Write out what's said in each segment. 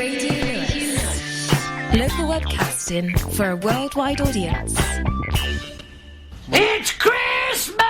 Radio Lewis. Local webcasting for a worldwide audience. It's Christmas!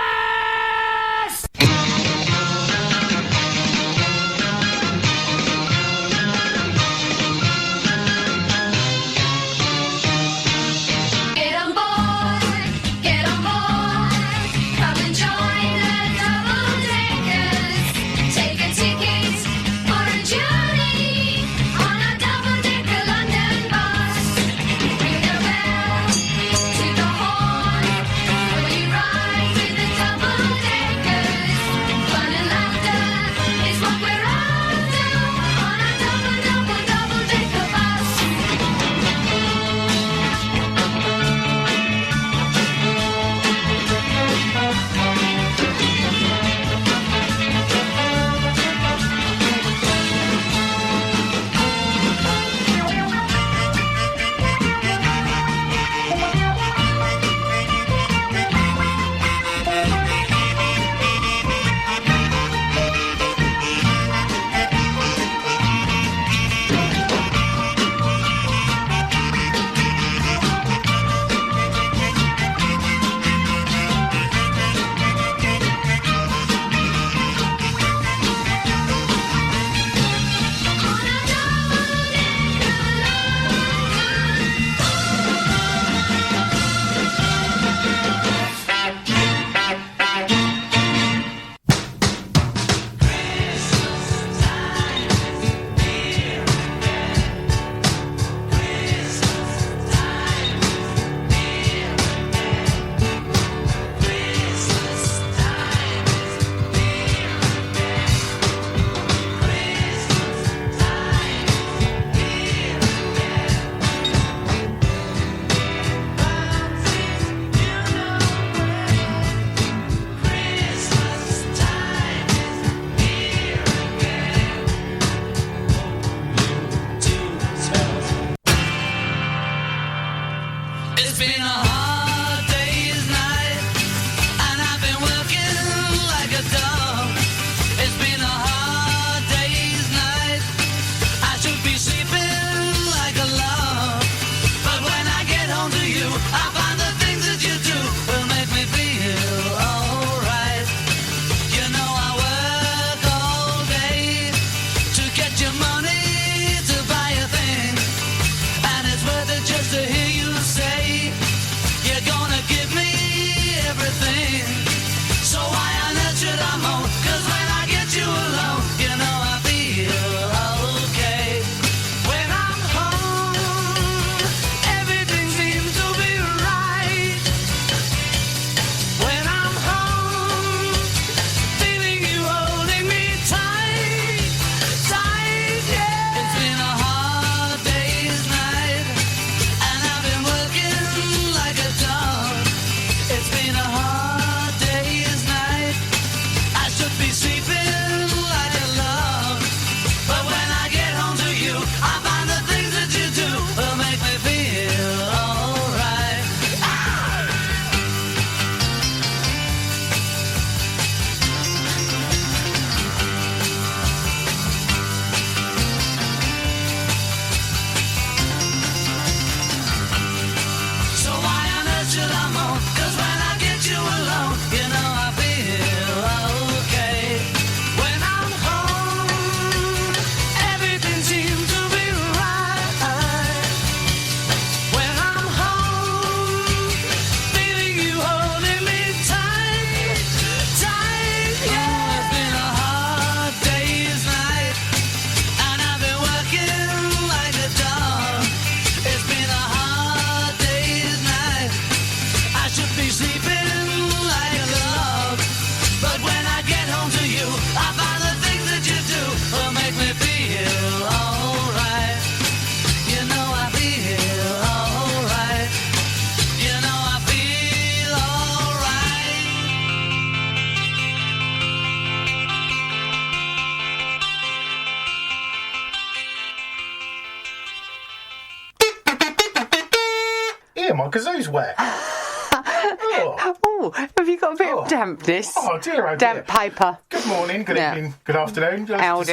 My kazoo's wet. Oh, Oh, have you got a bit of dampness? Oh dear, oh dear. Damp paper. Good morning, good evening, good afternoon. How do.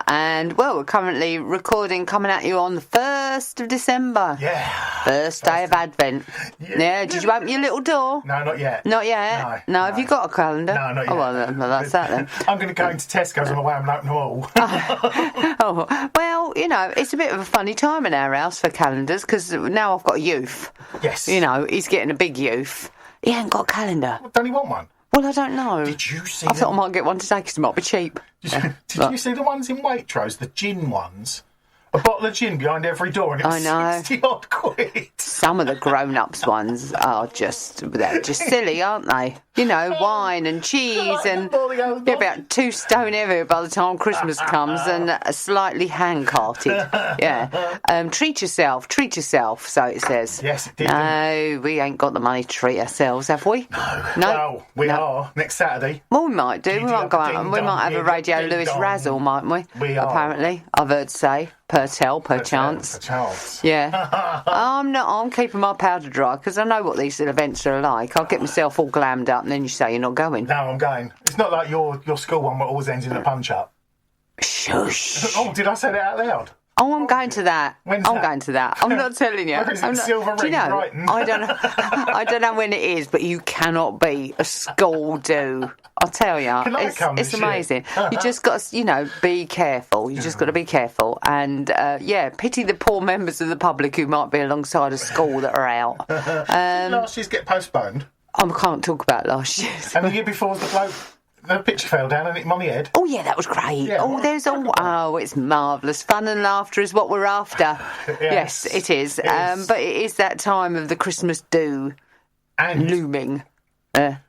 And well, we're currently recording, coming at you on the 1st of December. Yeah. First day of Advent. Yeah. Did you open your little door? No, not yet. Not yet? No. Have you got a calendar? No, not yet. Oh, well, that's that then. I'm going to go into Tesco's on the way. I'm open them all. Oh, well, you know, it's a bit of a funny time in our house for calendars because now I've got a youth. Yes. You know, he's getting a big youth. He ain't got a calendar. Don't he want one? Well, I don't know. Did you see I thought I might get one today because it might be cheap. Did you see the ones in Waitrose, the gin ones? A bottle of gin behind every door, and it was 60-odd quid. Some of the grown-ups ones are they're just silly, aren't they? You know, wine and cheese and you're about 2 stone heavy by the time Christmas comes and slightly hand-carted. Yeah. Treat yourself, so it says. Yes, it did. No, we ain't got the money to treat ourselves, have we? No. No. Well, we are next Saturday. Well, we might do. We might go out and we might have a Radio Lewis razzle, mightn't we? We are. Apparently, I've heard say. Per chance. Yeah. I'm keeping my powder dry because I know what these events are like. I'll get myself all glammed up and then you say you're not going. No, I'm going. It's not like your school one where it always ends in a punch-up. Shush. Oh, did I say that out loud? Oh, I'm going to that. When's I'm that? going to that. I'm not telling you. Silver Do you Ring, know? Brighton. I don't know. I don't know when it is, but you cannot beat a school do. I'll tell you, it's amazing. You just got to, be careful. You just got to be careful, and pity the poor members of the public who might be alongside a school that are out. Last year's get postponed. I can't talk about last year. And the year before was the bloke. The picture fell down and hit Mummy head. Oh, yeah, that was great. Yeah, it's marvellous. Fun and laughter is what we're after. Yes, it is. But it is that time of the Christmas do and looming.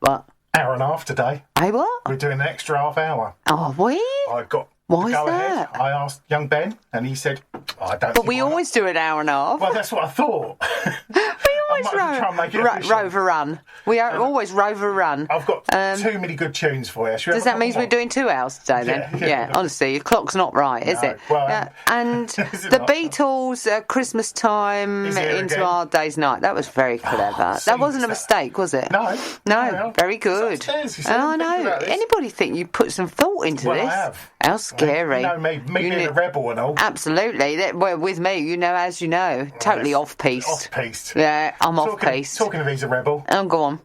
What? Hour and a half today. Hey, what? We're doing an extra half hour. Oh, we? I got Why to go is that? ahead. I asked young Ben and he said, I don't But we always do an hour and a half. Well, that's what I thought. We always rove a run. We are always rove a run. I've got too many good tunes for you. Does that mean we're doing 2 hours today then? Yeah. Honestly, your clock's not right, is it? Well, and the Beatles, Christmas time into Hard Day's Night. That was very clever. That wasn't a mistake, was it? No. Very good. I know. Anybody think you put some thought into this? I have. How scary. You know me being a rebel and all. Absolutely. Well, with me, as you know, totally off-piste. Off-piste. Yeah, I'm off-piste. Talking of he's a rebel. Oh, go on.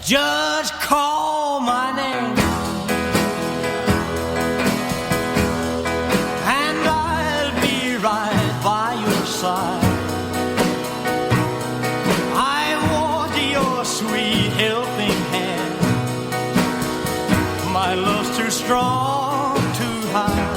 Just call my name, and I'll be right by your side. I want your sweet helping hand. My love's too strong to hide.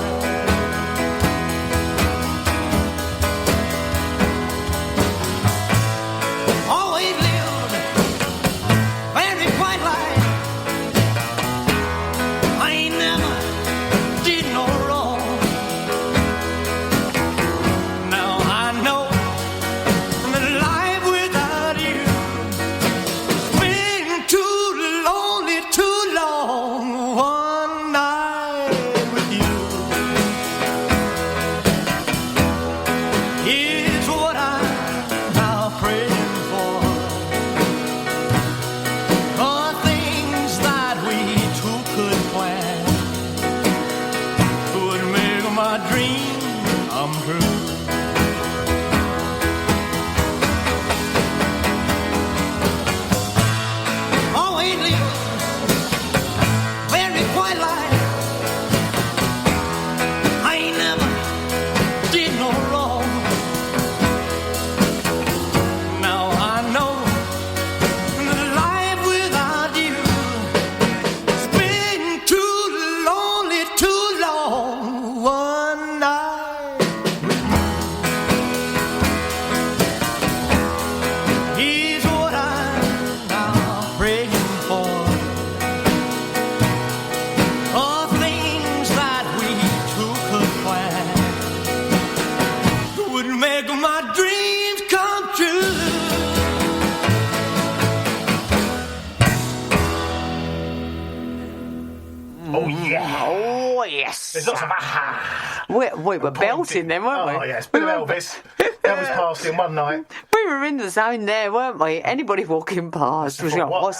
There's lots of aha. We were belting them, weren't we? Oh, yes. Bit of Elvis. Elvis passed in one night. We were in the zone there, weren't we? Anybody walking past was like,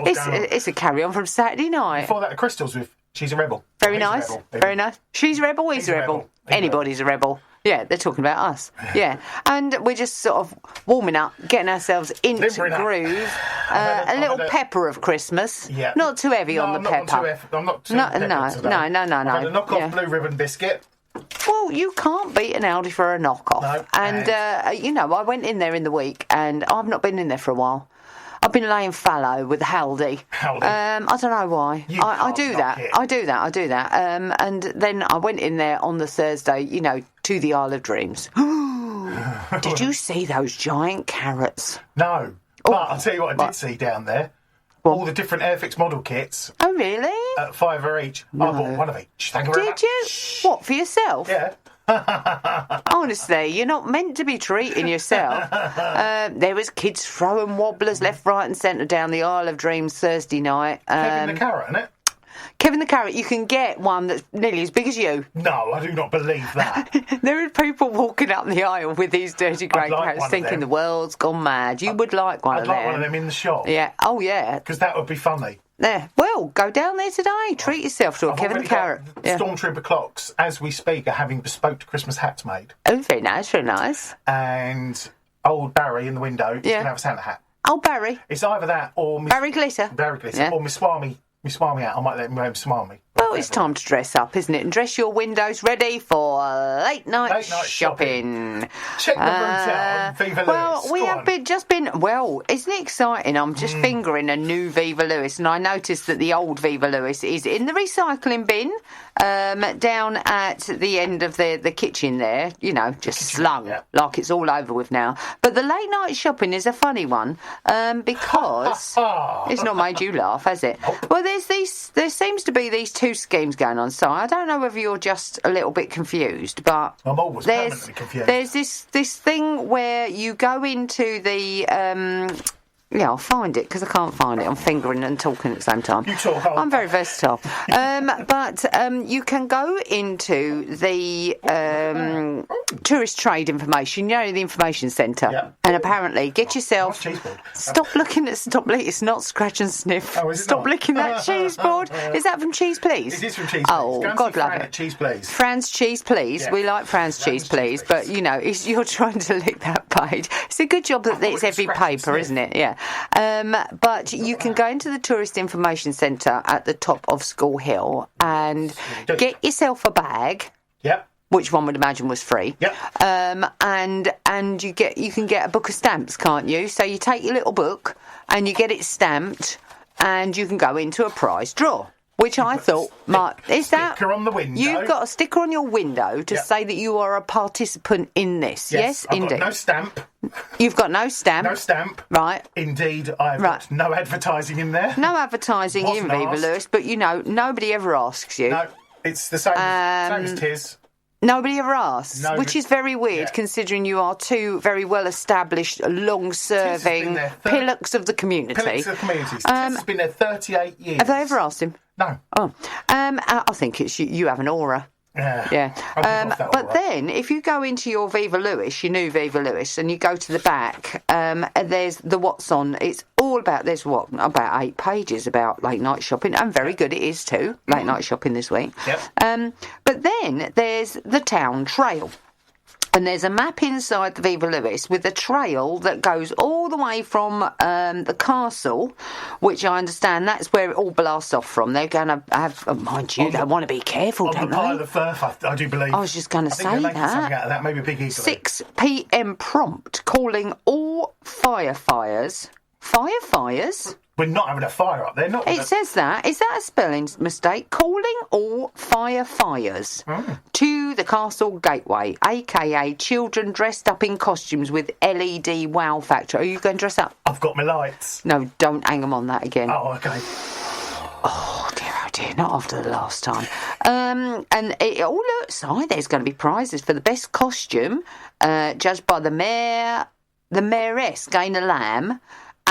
it's a carry-on from Saturday night. Before that, the Crystals with She's a Rebel. Very nice. Very nice. She's a rebel, he's a rebel. Anybody's a rebel. Yeah, they're talking about us. Yeah. And we're just sort of warming up, getting ourselves into groove. A little pepper of Christmas. Yeah. Not too heavy on the pepper. I'm not too pepper today. No. I've had a knockoff blue ribbon biscuit. Well, you can't beat an Aldi for a knockoff. No, and I went in there in the week, and I've not been in there for a while. I've been laying fallow with Aldi. I don't know why. I do that. And then I went in there on the Thursday, to the Isle of Dreams. Did you see those giant carrots? No. But I'll tell you what I did see down there. All the different Airfix model kits. Oh, really? At £5 each. No. I bought one of each. Thank you very much. Did you? What, for yourself? Yeah. Honestly, you're not meant to be treating yourself. There was kids throwing wobblers left, right and centre down the Isle of Dreams Thursday night. Kevin the Carrot, isn't it? Kevin the Carrot, you can get one that's nearly as big as you. No, I do not believe that. There are people walking up the aisle with these dirty grey carrots thinking the world's gone mad. You would like one of them. I'd like one of them in the shop. Yeah. Oh, yeah. Because that would be funny. There. Well, go down there today. Treat yourself to a Kevin the Carrot. Stormtrooper clocks, as we speak, are having bespoke Christmas hats made. Oh, very nice, very nice. And old Barry in the window is going to have a Santa hat. Oh, Barry. It's either that or Barry Glitter. Or Miss Swami hat. I might let him wear Swami. Well, it's time to dress up, isn't it? And dress your windows ready for late night shopping. Check the route out on Viva Lewis. Well, we have just been. Well, isn't it exciting? I'm just fingering a new Viva Lewis, and I noticed that the old Viva Lewis is in the recycling bin down at the end of the kitchen there. Just slung like it's all over with now. But the late night shopping is a funny one because it's not made you laugh, has it? Well, there seems to be these two schemes going on. So I don't know whether you're just a little bit confused, but I'm always permanently confused. There's this thing where you go into the I'll find it because I can't find it. I'm fingering and talking at the same time. You talk. I'm very versatile. But you can go into the tourist trade information, the information centre, and apparently get yourself. Stop looking at. It's not scratch and sniff. Oh, is it Stop not? licking that cheese board. Is that from Cheese Please? It is from Cheese Please. Oh, God love it. Cheese Please. Fran's Cheese Please. Yeah. We like Fran's Cheese Please, but you're trying to lick that page. It's a good job that it's every paper, isn't it? Yeah. But you can go into the Tourist Information Centre at the top of School Hill and get yourself a bag. Yep. Which one would imagine was free. Yep. And you can get a book of stamps, can't you? So you take your little book and you get it stamped, and you can go into a prize draw. Which I thought, sticker on the window. You've got a sticker on your window to say that you are a participant in this. Yes, I've indeed. got no stamp. You've got no stamp. No stamp. Right. Indeed, I've got no advertising in there. No advertising in Viva Lewis, but nobody ever asks you. No, it's the same as Tiz. Nobody ever asks, which is very weird considering you are two very well-established, long-serving pillars of the community. Pillars of the community. Tiz has been there 38 years. Have they ever asked him? No. Oh, I think it's you have an aura. Yeah. But then, if you go into your Viva Lewis, your new Viva Lewis, and you go to the back, there's the what's on. It's all about, there's about 8 pages about late night shopping, and very good it is too, late night shopping this week. Yep. But then there's the town trail. And there's a map inside the Viva Lewis with a trail that goes all the way from the castle, which I understand that's where it all blasts off from. They're going to have, mind you, they want to be careful, don't they? On the pile of Firth, I do believe. I was just going to say something out of that, maybe a big eagle. 6 p.m. prompt, calling all firefighters. Firefighters? We're not having a fire up there, not. It says that. Is that a spelling mistake? Calling all firefighters to the castle gateway, a.k.a. children dressed up in costumes with LED wow factor. Are you going to dress up? I've got my lights. No, don't hang them on that again. Oh, okay. Oh dear, not after the last time. And it all looks like there's going to be prizes for the best costume, judged by the mayoress, Gaynor Lamb,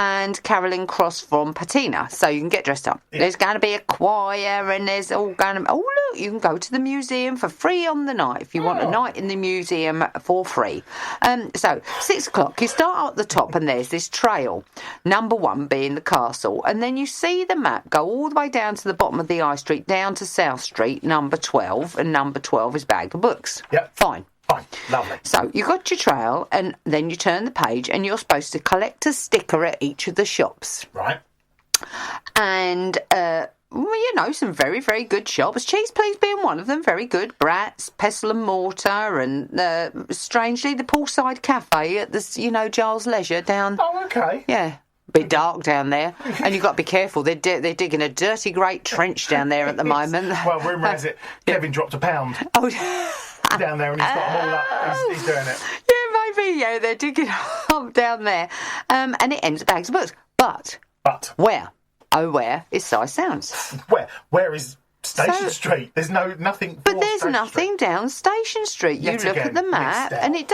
and Carolyn Cross from Patina. So you can get dressed up. Yeah. There's going to be a choir, and there's all going to... Oh, look, you can go to the museum for free on the night if you want a night in the museum for free. So, 6 o'clock, you start at the top, and there's this trail. Number 1 being the castle. And then you see the map go all the way down to the bottom of the High Street, down to South Street, number 12. And number 12 is Bag of Books. Yep. Fine. Fine, lovely. So you got your trail, and then you turn the page, and you're supposed to collect a sticker at each of the shops. Right. And, some very, very good shops. Cheese Please being one of them, very good. Bratz, Pestle and Mortar, and, strangely, the Poolside Cafe at the, Giles Leisure down... Oh, okay. Yeah. A bit dark down there, and you've got to be careful. They're digging a dirty great trench down there at the moment. Well, rumour has it, Kevin dropped a pound. Oh, down there, and he's got them all up. He's doing it. Yeah, maybe. Yeah, they're digging up down there, and it ends at Bags of Books. But where? Oh, where is Size Sounds? Where is Station Street? There's nothing. But there's nothing down Station Street. You look at the map, and it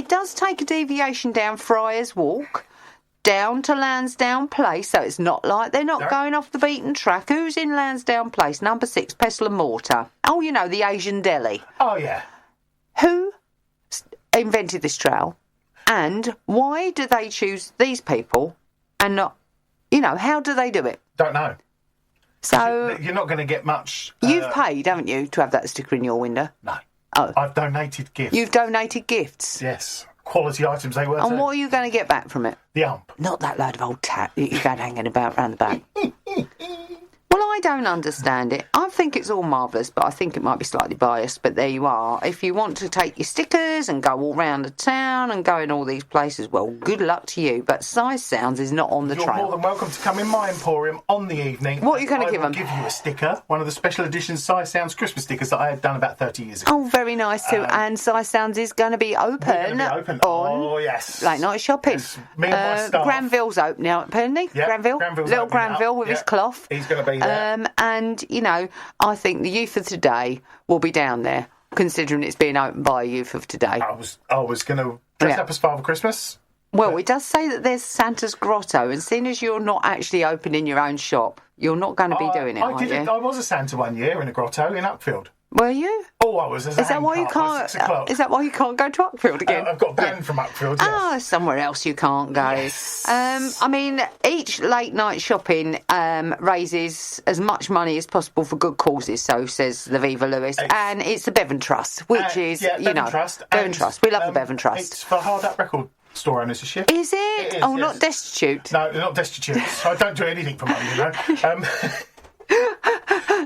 does take a deviation down Friars Walk, down to Lansdowne Place, so it's not like they're not going off the beaten track. Who's in Lansdowne Place? Number 6, Pestle and Mortar. Oh, the Asian deli. Oh, yeah. Who invented this trail? And why do they choose these people and not, how do they do it? Don't know. So you're not going to get much... You've paid, haven't you, to have that sticker in your window? No. Oh. I've donated gifts. You've donated gifts? Yes. Quality items they were. And what are you going to get back from it? The ump. Not that load of old tat that you got hanging about round the back. Well, I don't understand it. I think it's all marvellous, but I think it might be slightly biased. But there you are. If you want to take your stickers and go all round the town and go in all these places, well, good luck to you. But Size Sounds is not on the trail. You're more than welcome to come in my emporium on the evening. What are you going to give them? I will give you a sticker, one of the special edition Size Sounds Christmas stickers that I had done about 30 years ago. Oh, very nice too. And Size Sounds is going to be open. On oh, yes. Late night shopping. Yes. Me and my staff. Granville's open now, apparently. Yep. Little Granville with his cloth. He's going to be there. And, I think the youth of today will be down there, considering it's being opened by a youth of today. I was going to dress up as Father Christmas. Well, it does say that there's Santa's Grotto, and seeing as you're not actually opening your own shop, you're not going to be doing it, are you? I was a Santa one year in a grotto in Uckfield. Were you? Oh, I was. Is that why you can't? Is that why you can't go to Uckfield again? I've got banned from Uckfield. Yes. Somewhere else you can't go. Yes. Each late night shopping raises as much money as possible for good causes. So says the Viva Lewis, and it's the Bevan Trust, which is Bevan Trust. Bevan Trust. We love the Bevan Trust. It's for Hard Up Record store owners this year. Is it? It is, oh, yes. not destitute. No, they're not destitute. I don't do anything for money, you know.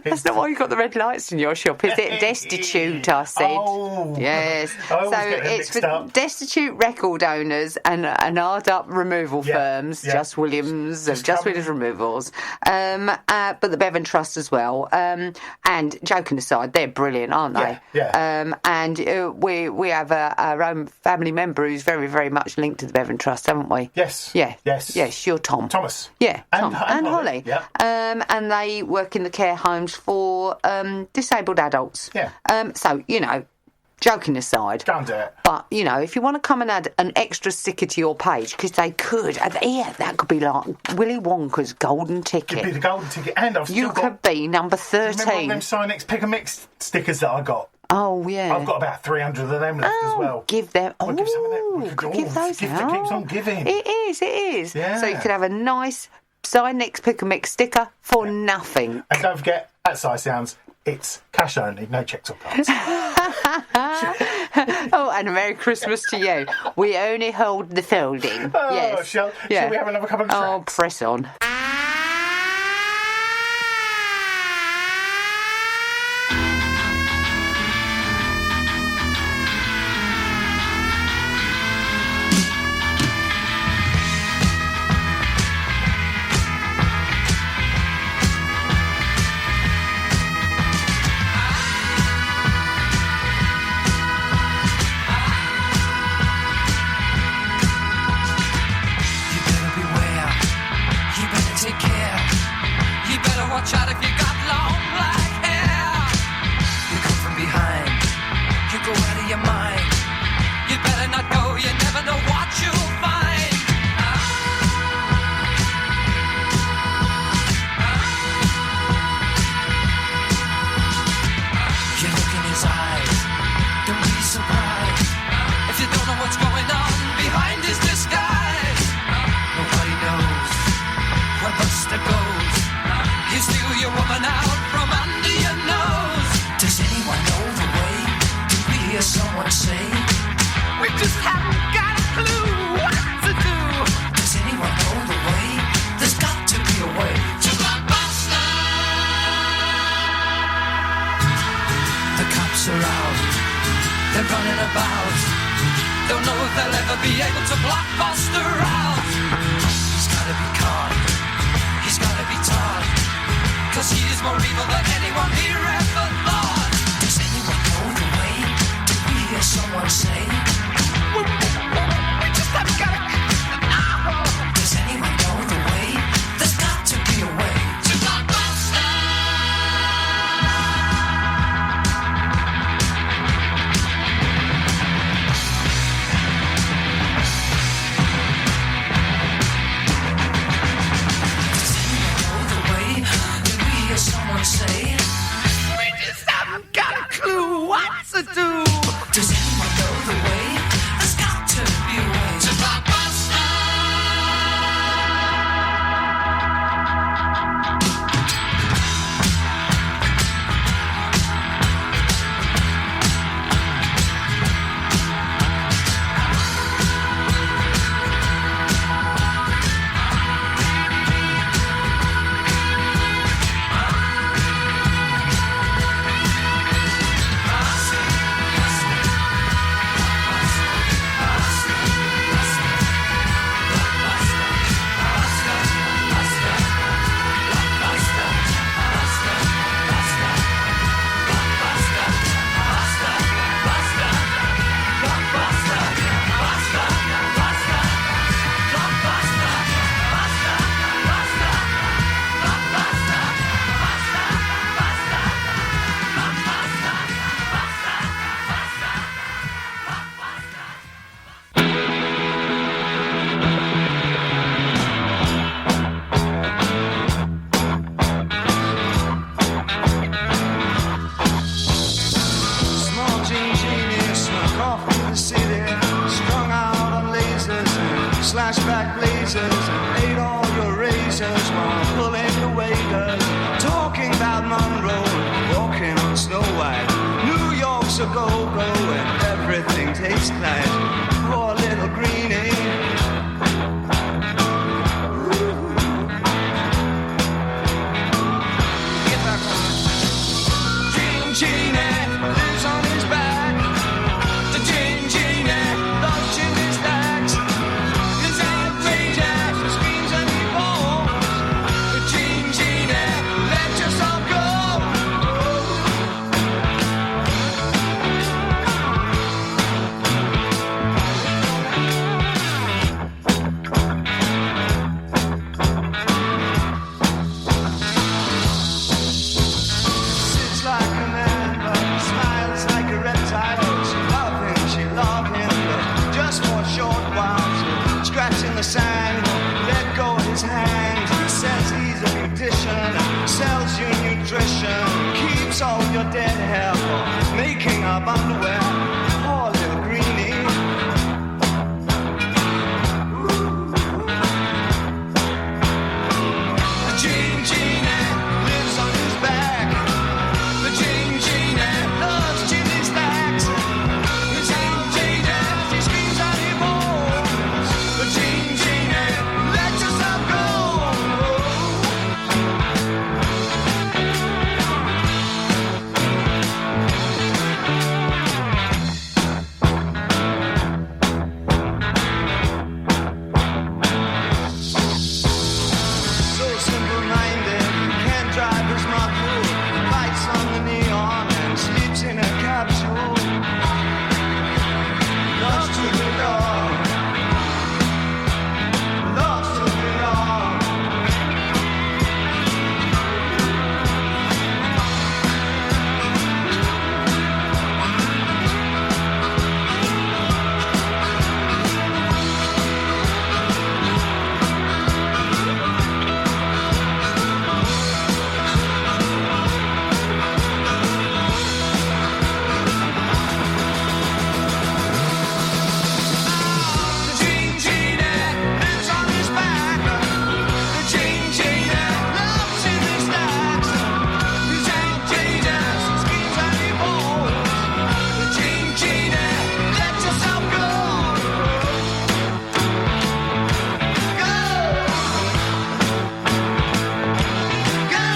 That's not why you got the red lights in your shop, is it? Destitute, I said. Oh. Yes. I always So get them it's mixed for up. destitute record owners and hard-up removal firms, Just Williams, Just Williams Removals, but the Bevan Trust as well. And joking aside, they're brilliant, aren't they? Yeah. And we have our own family member who's very, very much linked to the Bevan Trust, haven't we? Yes. Yeah. Yes. Yes, you're Tom. Thomas. Yeah, And Tom. And Holly. Yeah. And they work in the care homes for disabled adults. Yeah. So, you know, joking aside. Go and do it. But, you know, if you want to come and add an extra sticker to your page, because they could, that could be like Willy Wonka's golden ticket. It'd be the golden ticket. And I've still You got... could be number Remember all 13. them Sinex Pick and Mix stickers that I got? Oh, yeah. I've got about 300 of them left as well. Give them. I'll give some of that. Give those gift out. that keeps on giving. It is. Yeah. So you could have a nice Sinex Pick and Mix sticker for nothing. And don't forget, at Size Sounds, it's cash only, no checks or cards. Oh, and a Merry Christmas to you. We only hold the folding. Oh, yes. shall we have another couple of Oh, tracks? press on. Watch out if you got long black hair. You come from behind, you go out of your mind. You better not go, you never know what you'll find. You look in his eyes, don't be surprised if you don't know what's going on behind his disguise. Nobody knows where Buster goes. You steal your woman out from under your nose. Does anyone know the way? Did we hear someone say? We just haven't got a clue what to do. Does anyone know the way? There's got to be a way to Blockbuster. The cops are out. They're running about. Don't know if they'll ever be able to block Buster out. He's gotta be caught. He's gotta be taught. 'Cause he is more evil than anyone here ever thought. Does anyone know the way? Did we hear someone say? We just haven't got it. Does anyone know the way? There's got to be a way to Blockbuster. Does anyone know the way? Did we hear someone say? We just haven't got a clue what to do. Does anyone know the way? There's got to be a way to Blockbuster. Small jean genius snuck off in the city, strung out on lasers and slashback blazers, and ate all your razors while pulling the waiters, talking about Monroe and walking on Snow White. New York's a go-go and everything tastes nice. Poor little greenie condition, sells you nutrition, keeps all your dead hair for making up underwear. Poor little greenie. Gene Genie lives on his back. The Gene Genie loves chili stacks. The Gene Genie, he screams and he moans. The Gene Genie, let yourself go. So simple-minded, can't drive his model, lights on the neon and sleeps in a capsule. Lost to the dog, lost to the dog. The Gene Genie lives on his back. The Gene Genie loves chili stacks. The Gene Genie screams and he moans. The Gene Genie, let yourself go. Go. Go.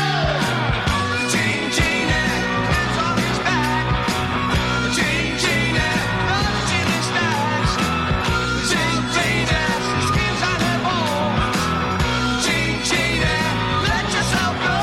The Gene Genie lives on his back. The Gene Genie loves chili stacks. The Gene Genie screams and he moans. Gene Genie, let yourself go.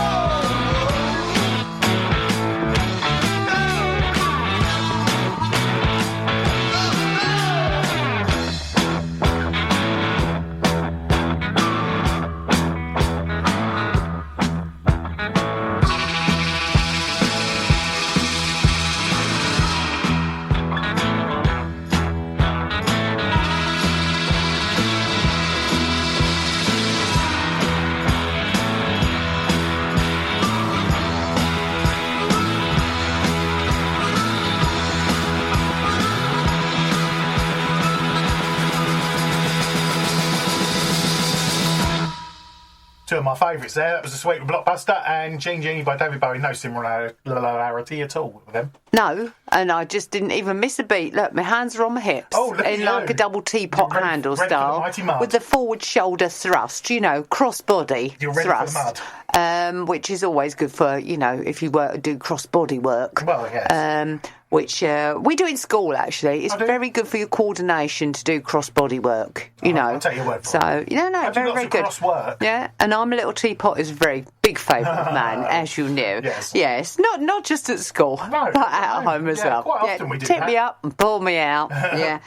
Two of my favourites there. That was The Sweet Blockbuster and Gene Genie by David Bowie. No similarity at all with them. No, and I just didn't even miss a beat. Look, my hands are on my hips. Oh, look at in you. like a double teapot You're ready- handle ready for the style. mighty mud. With the forward shoulder thrust, cross body You're ready for the thrust. mud. Which is always good for, if you do cross body work. Well, yes. Which we do in school, actually. It's I do? very good for your coordination to do cross body work, you know. I'll take your word for so, it. no, I do very, lots very of good. cross work. Yeah, and I'm a little teapot is a very big favourite of mine, as you know. Yes. Yes, not just at school, No, but at home as yeah, well. quite often we do tip that. me up and pull me out. Yeah.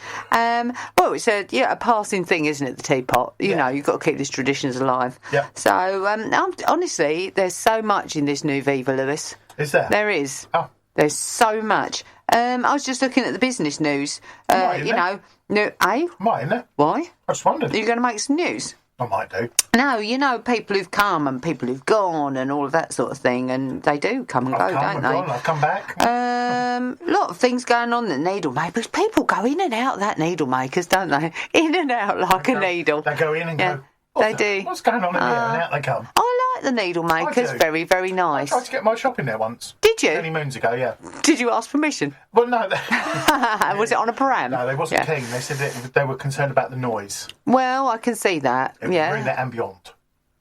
Well, it's a passing thing, isn't it? The teapot. You know, you've got to keep these traditions alive. Yeah. So, honestly, there's so much in this new Viva, Lewis. Is there? There is. Oh. There's so much. I was just looking at the business news. Might, isn't there? Might, isn't it? Why? I just wondered. Are you going to make some news? I might do. No, people who've come and people who've gone and all of that sort of thing, and they do come and I've go, come don't and they? gone, I've come back. A lot of things going on at Needlemakers. People go in and out of that Needlemakers, don't they? In and out like a needle. They go in and Yeah, go, they do. What's going on in here? And out they come. I like the Needlemakers. I do. Very, very I nice. tried to get my shop in there once. Did you? Many moons ago, yeah. Did you ask permission? Well, no. Was it on a param? No, they wasn't Yeah. keen. They said that they were concerned about the noise. Well, I can see that. It was Yeah. really ambient.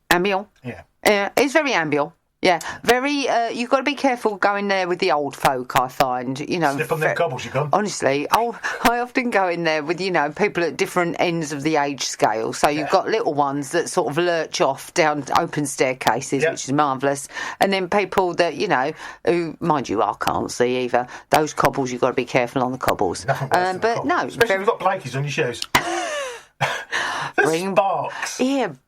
Ambient. Yeah. Yeah, it's very ambient. Yeah, very. You've got to be careful going there with the old folk. I find, Slip on them cobbles, you gone. Honestly, I often go in there with people at different ends of the age scale. So you've got little ones that sort of lurch off down open staircases, which is marvellous, and then people that who, mind you, I can't see either. Those cobbles, you've got to be careful on the cobbles. Nothing worse than but cobbles. no, Especially if you've got Blakeys on your shoes. Bring- Sparks.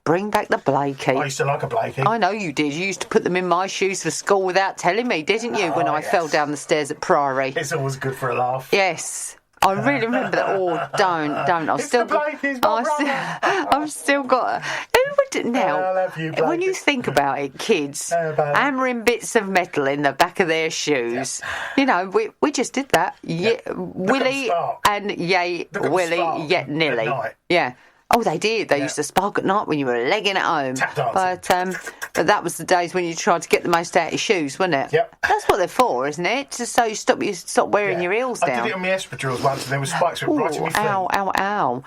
bring back the Blakey. I used to like a Blakey. I know you did. You used to put them in my shoes for school without telling me, didn't you, when I yes. fell down the stairs at Priory? It's always good for a laugh. Yes. I really remember that. Oh, don't. I've It's still the Blakey's, my brother. I've still got. Who would now? I love you, when you Blakey. think about it, kids Oh, baby. hammering bits of metal in the back of their shoes. You know, we just did that. Yeah, Willie spark. and yay, Look at 'em Willie, spark yet at Nilly. night. Yeah. Oh, they did. They used to spark at night when you were legging at home. Tap dancing. But that was the days when you tried to get the most out of your shoes, wasn't it? Yep. That's what they're for, isn't it? Just so you stop wearing your heels down. I did it on my espadrilles once, and there was spikes right in my feet. Ow.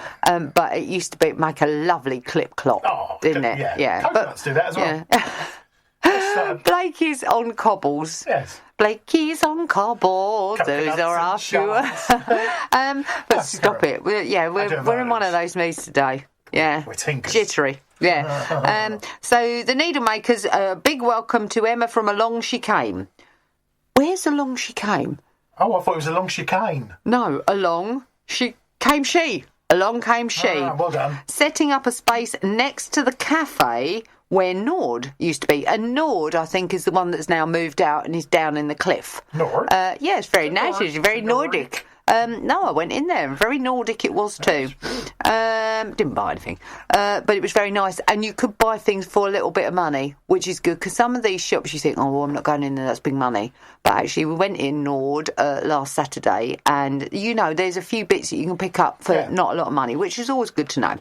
But it used to make a lovely clip clop, didn't it? Yeah. Coconuts do that as well. Yeah. Blakey's on cobbles. Yes. Blakey's on cobbles. Those Coconuts are our and shoes. But stop it. We're in one of those moods today. Yeah. We're tinkers. Jittery. Yeah. So the needlemakers, a big welcome to Emma from Along She Came. Where's Along She Came? Oh, I thought it was along chicane. No, Along She Came She. Along came she. Well done. Setting up a space next to the cafe where Nord used to be. And Nord, I think, is the one that's now moved out and is down in the cliff. Nord? Yeah, it's very nice. It's very Nordic. No, I went in there. Very Nordic it was too. Didn't buy anything. But it was very nice. And you could buy things for a little bit of money, which is good. Because some of these shops you think, oh, well, I'm not going in there, that's big money. But actually, we went in Nord last Saturday. And, you know, there's a few bits that you can pick up for not a lot of money, which is always good to know.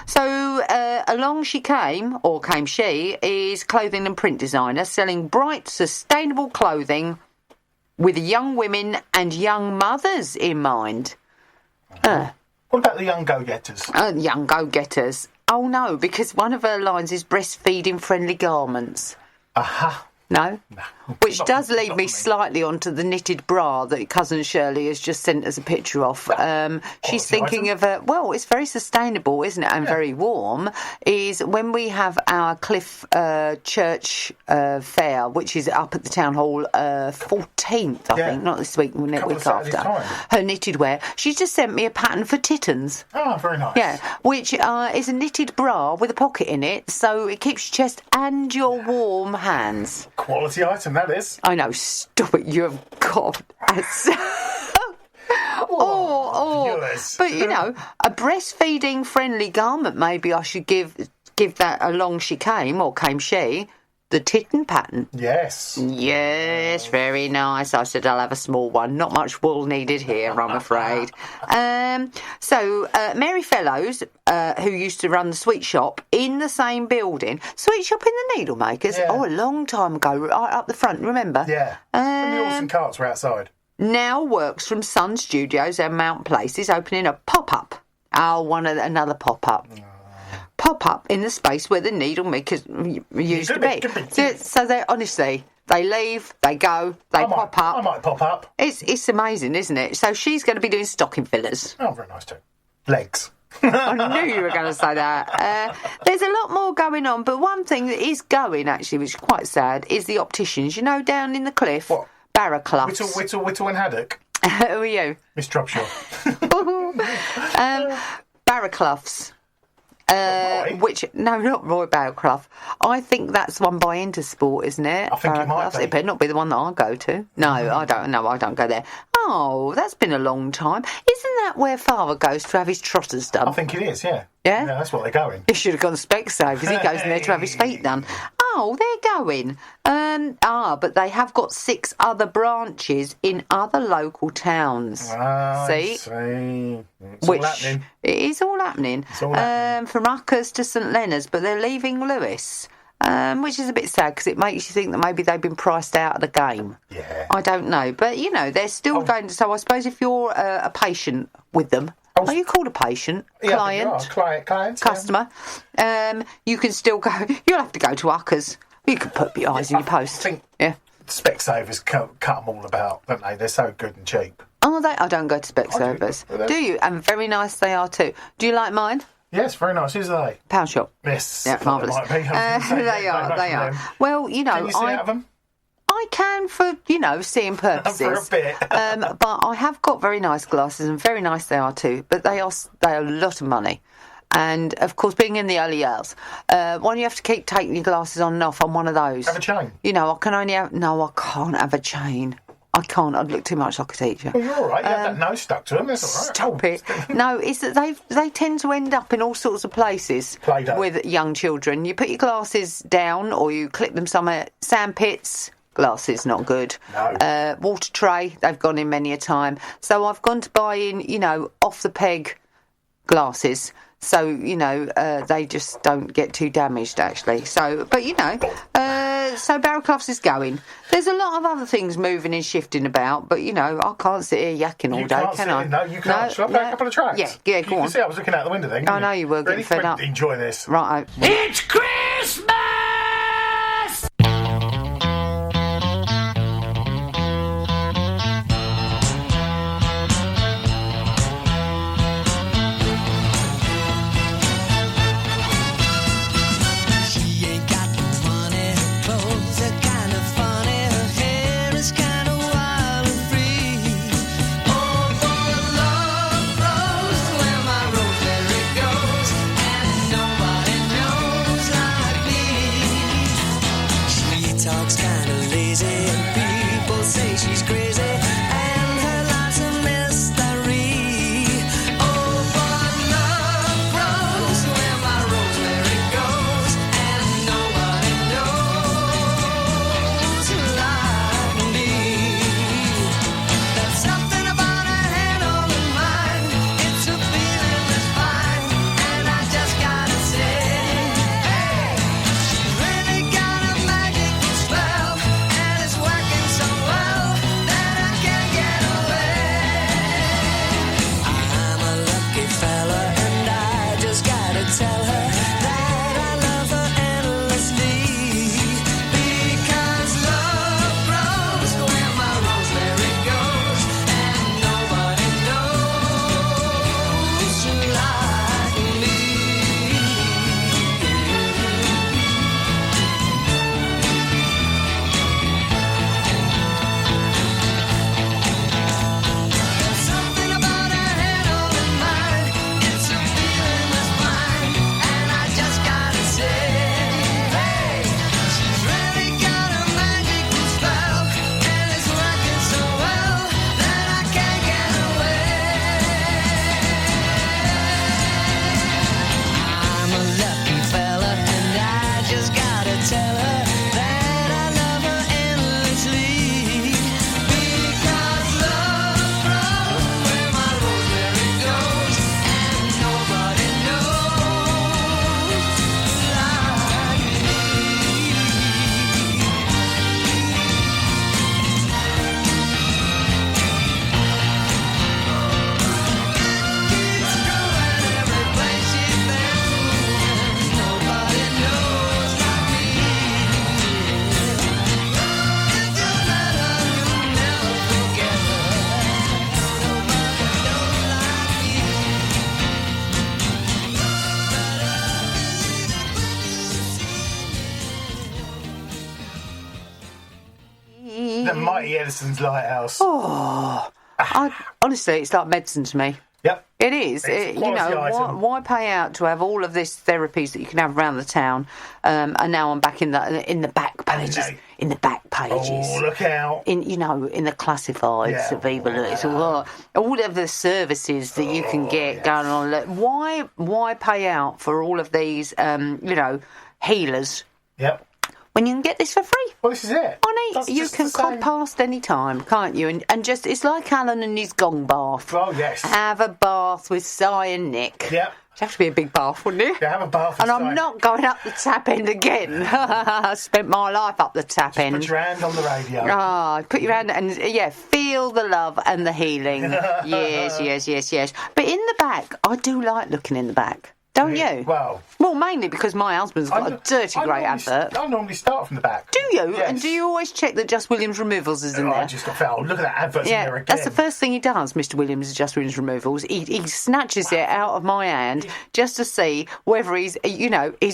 So along she came she, is clothing and print designer selling bright, sustainable clothing with young women and young mothers in mind. What about the young go-getters? Young go-getters. Oh, no, because one of her lines is breastfeeding-friendly garments. Aha. No? Which does lead me slightly onto the knitted bra that cousin Shirley has just sent us a picture of. She's thinking of well, it's very sustainable, isn't it, and very warm, is when we have our Cliff Church fair, which is up at the Town Hall 14th, I think, not this week, next week after. Her knitted wear. She's just sent me a pattern for Tittans. Oh, very nice. Yeah, which is a knitted bra with a pocket in it, so it keeps your chest and your warm hands. Quality item, that is. I know, stop it, you have got... But, you know, a breastfeeding-friendly garment, maybe I should give that along she came, or came she, the Titten pattern. Yes. Yes, very nice. I said I'll have a small one. Not much wool needed here, I'm afraid. So Mary Fellows, who used to run the sweet shop in the same building, sweet shop in the Needlemakers, a long time ago, right up the front, remember? Yeah. When the horse and carts were outside. Now works from Sun Studios and Mount Place is opening a pop-up. Another pop-up. Pop-up in the space where the needlemakers used to be. So they honestly, they leave, they go, they pop up. I might pop up. It's amazing, isn't it? So she's going to be doing stocking fillers. Oh, very nice too. Legs. I knew you were going to say that. There's a lot more going on, but one thing that is going, actually, which is quite sad, is the opticians. You know, down in the cliff? What? Barracloughs. Whittle and Haddock. Who are you? Miss Dropshaw. Barracloughs. Which not Roy Barraclough. I think that's one by Intersport, isn't it? I think it might be. It better not be the one that I go to. No, I don't. No, I don't go there. Oh, that's been a long time. Isn't that where Father goes to have his trotters done? I think it is. Yeah. Yeah? Yeah, that's what they're going. He should have gone Specsavers because he goes in there to have his feet done. Oh, they're going. But they have got 6 other branches in other local towns. See? It's all happening. It is all happening. It's all happening. From Uckers to St Leonard's, but they're leaving Lewis. Which is a bit sad because it makes you think that maybe they've been priced out of the game. Yeah. I don't know. But, you know, they're still going to... So I suppose if you're a patient with them... Are you called a patient? Yeah, Client? Client. Customer? Yeah. You can still go... You'll have to go to Uckers. You can put your eyes in your post. I think yeah. Specsavers cut them all about, don't they? They're so good and cheap. Oh, I don't go to Specsavers. Do you? And very nice they are too. Do you like mine? Yes, very nice. Who's they? Pound Shop. Yes. Yeah, marvellous. They are. Well, you know... Can you see out of them? I can for, seeing purposes. For a bit. But I have got very nice glasses, and very nice they are too. But they are a lot of money. And, of course, being in the early years, one you have to keep taking your glasses on and off on one of those. Have a chain. I can only have... No, I can't have a chain. I can't. I'd look too much like a teacher. Well, you're all right. You have that nose stuck to them. That's all right. Stop it. No, it's that they tend to end up in all sorts of places Play-Doh. with young children. You put your glasses down or you clip them somewhere. Sand pits, glasses, not good. No. Water tray, they've gone in many a time. So I've gone to buy in, off the peg glasses. So, they just don't get too damaged, actually. So, but, so Barrowclough's is going. There's a lot of other things moving and shifting about, but, I can't sit here yakking all day, can I? No, you can't. Shall I play a couple of tracks? Yeah, go on. You can see I was looking out the window then. I know you were, getting fed up. Enjoy this. Right. It's Christmas! She ain't got no money, her clothes are kind of funny, her hair is kind of wild and free. Oh, for love grows where my rosemary goes, and nobody knows like me. She talks kind of lazy, and people say she's crazy, and her life's a mystery. Oh, but love grows where my rosemary goes, and nobody knows like me. There's something about her hand holding mine, it's a feeling that's fine, and I just gotta say, hey, she's really got a magical spell, and it's working so well that I can't get away. I'm a lucky fella, and I just gotta tell her that I love her endlessly, because love grows where my rosemary goes, and nobody knows like me. There's something about her hand holding mine, it's a feeling that's fine, and I just gotta say, hey, she's really got a magical spell, and it's working so well that I can't get away. I'm a lucky fella, and I just gotta tell her that I love her endlessly, because love grows where my rosemary goes, and nobody knows like keeps growing every place she's been, nobody knows like me. If you met her, you'll never forget her, nobody knows like me. The Mighty Edison's Lighthouse. Honestly, it's like medicine to me. Yep. It is. It's a quality item. Why pay out to have all of this therapies that you can have around the town? And now I'm back in the back pages. know. In the back pages. Oh, look out. In in the classifieds Yeah. of Viva it's all of the services that you can get going on. Look, why pay out for all of these healers Yep. when you can get this for free? Well, this is it. Honey, That's you just can the come same. past any time, can't you? And just, it's like Alan and his gong bath. Oh, yes. Have a bath with Si and Nick. Yep. It'd have to be a big bath, wouldn't it? Yeah, have a bath. And I'm inside. not going up the tap end again. I spent my life up the tap end. Put your hand on the radio. Put your hand and feel the love and the healing. yes. But in the back, I do like looking in the back. Don't you? Well, mainly because my husband's got a dirty great advert. I normally start from the back. Do you? Yes. And do you always check that Just Williams Removals is in Oh, there? I just got felt. Look at that advert in there again. That's the first thing he does, Mr. Williams of Just Williams Removals. He snatches it out of my hand just to see whether his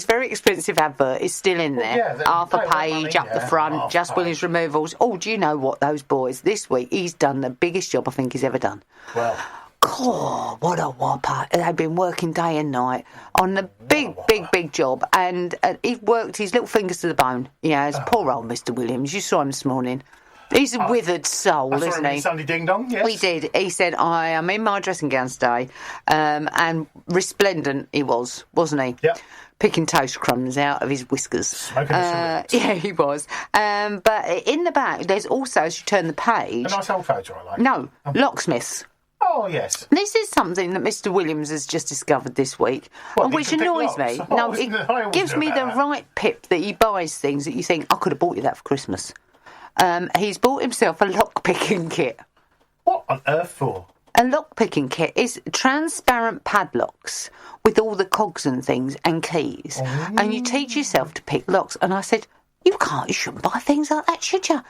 very expensive advert is still in there. yeah, Half a they want money, page up the yeah. front, Half Just page. Williams Removals. Oh, do you know what, those boys, this week, he's done the biggest job I think he's ever done. Well, God, what a whopper. They've been working day and night on the big job. And he worked his little fingers to the bone. Yeah, it's poor old Mr. Williams. You saw him this morning. He's a withered soul, I saw isn't him in he? Sunday Ding Dong, yes. We did. He said, I am in my dressing gown today, and resplendent he was, wasn't he? Yep. Picking toast crumbs out of his whiskers. Smoking a cigarette. Yeah, he was. But in the back, there's also, as you turn the page... A nice old photo, I like. No, locksmiths. Oh, yes. This is something that Mr. Williams has just discovered this week, What, which he can pick annoys me. locks? No, I it always gives do me the that. right pip that he buys things that you think, I could have bought you that for Christmas. He's bought himself a lock-picking kit. What on earth for? A lock-picking kit is transparent padlocks with all the cogs and things and keys. Oh. And you teach yourself to pick locks. And I said, you shouldn't buy things like that, should you?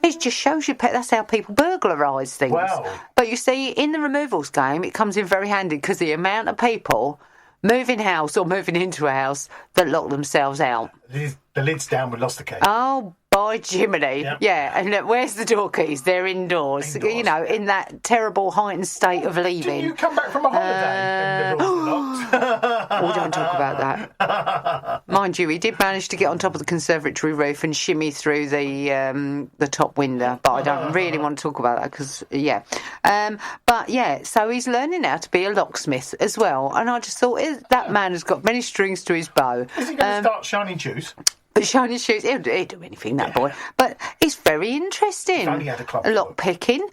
It just shows you, that's how people burglarise things. Wow. But you see, in the removals game, it comes in very handy because the amount of people moving house or moving into a house that lock themselves out. The lid's down, we lost the key. Oh, by Jiminy. Yep. Yeah, and look, where's the door keys? They're indoors. You know, in that terrible heightened state of leaving. Didn't you come back from a holiday and the doors were locked? We don't talk about that. Mind you, he did manage to get on top of the conservatory roof and shimmy through the top window, but I don't really want to talk about that because, yeah. But, yeah, so he's learning how to be a locksmith as well, and I just thought, that man has got many strings to his bow. Is he going to start shining shoes? But shiny shoes, he'll do anything, that boy. But it's very interesting. If only he had a club lock picking,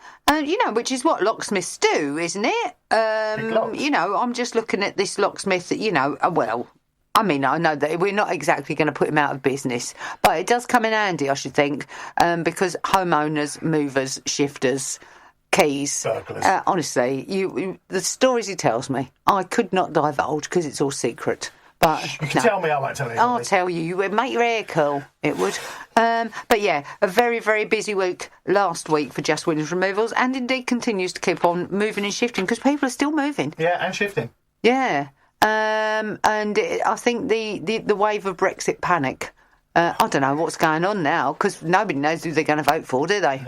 which is what locksmiths do, isn't it? I'm just looking at this locksmith. I know that we're not exactly going to put him out of business, but it does come in handy, I should think, because homeowners, movers, shifters, keys, burglars. Honestly, the stories he tells me, I could not divulge because it's all secret. But you can tell me, I won't tell you. I'll tell you. It would make your hair curl. It would. But yeah, a very, very busy week last week for Just Williams Removals, and indeed continues to keep on moving and shifting because people are still moving. Yeah, and shifting. Yeah. I think the wave of Brexit panic. I don't know what's going on now because nobody knows who they're going to vote for, do they?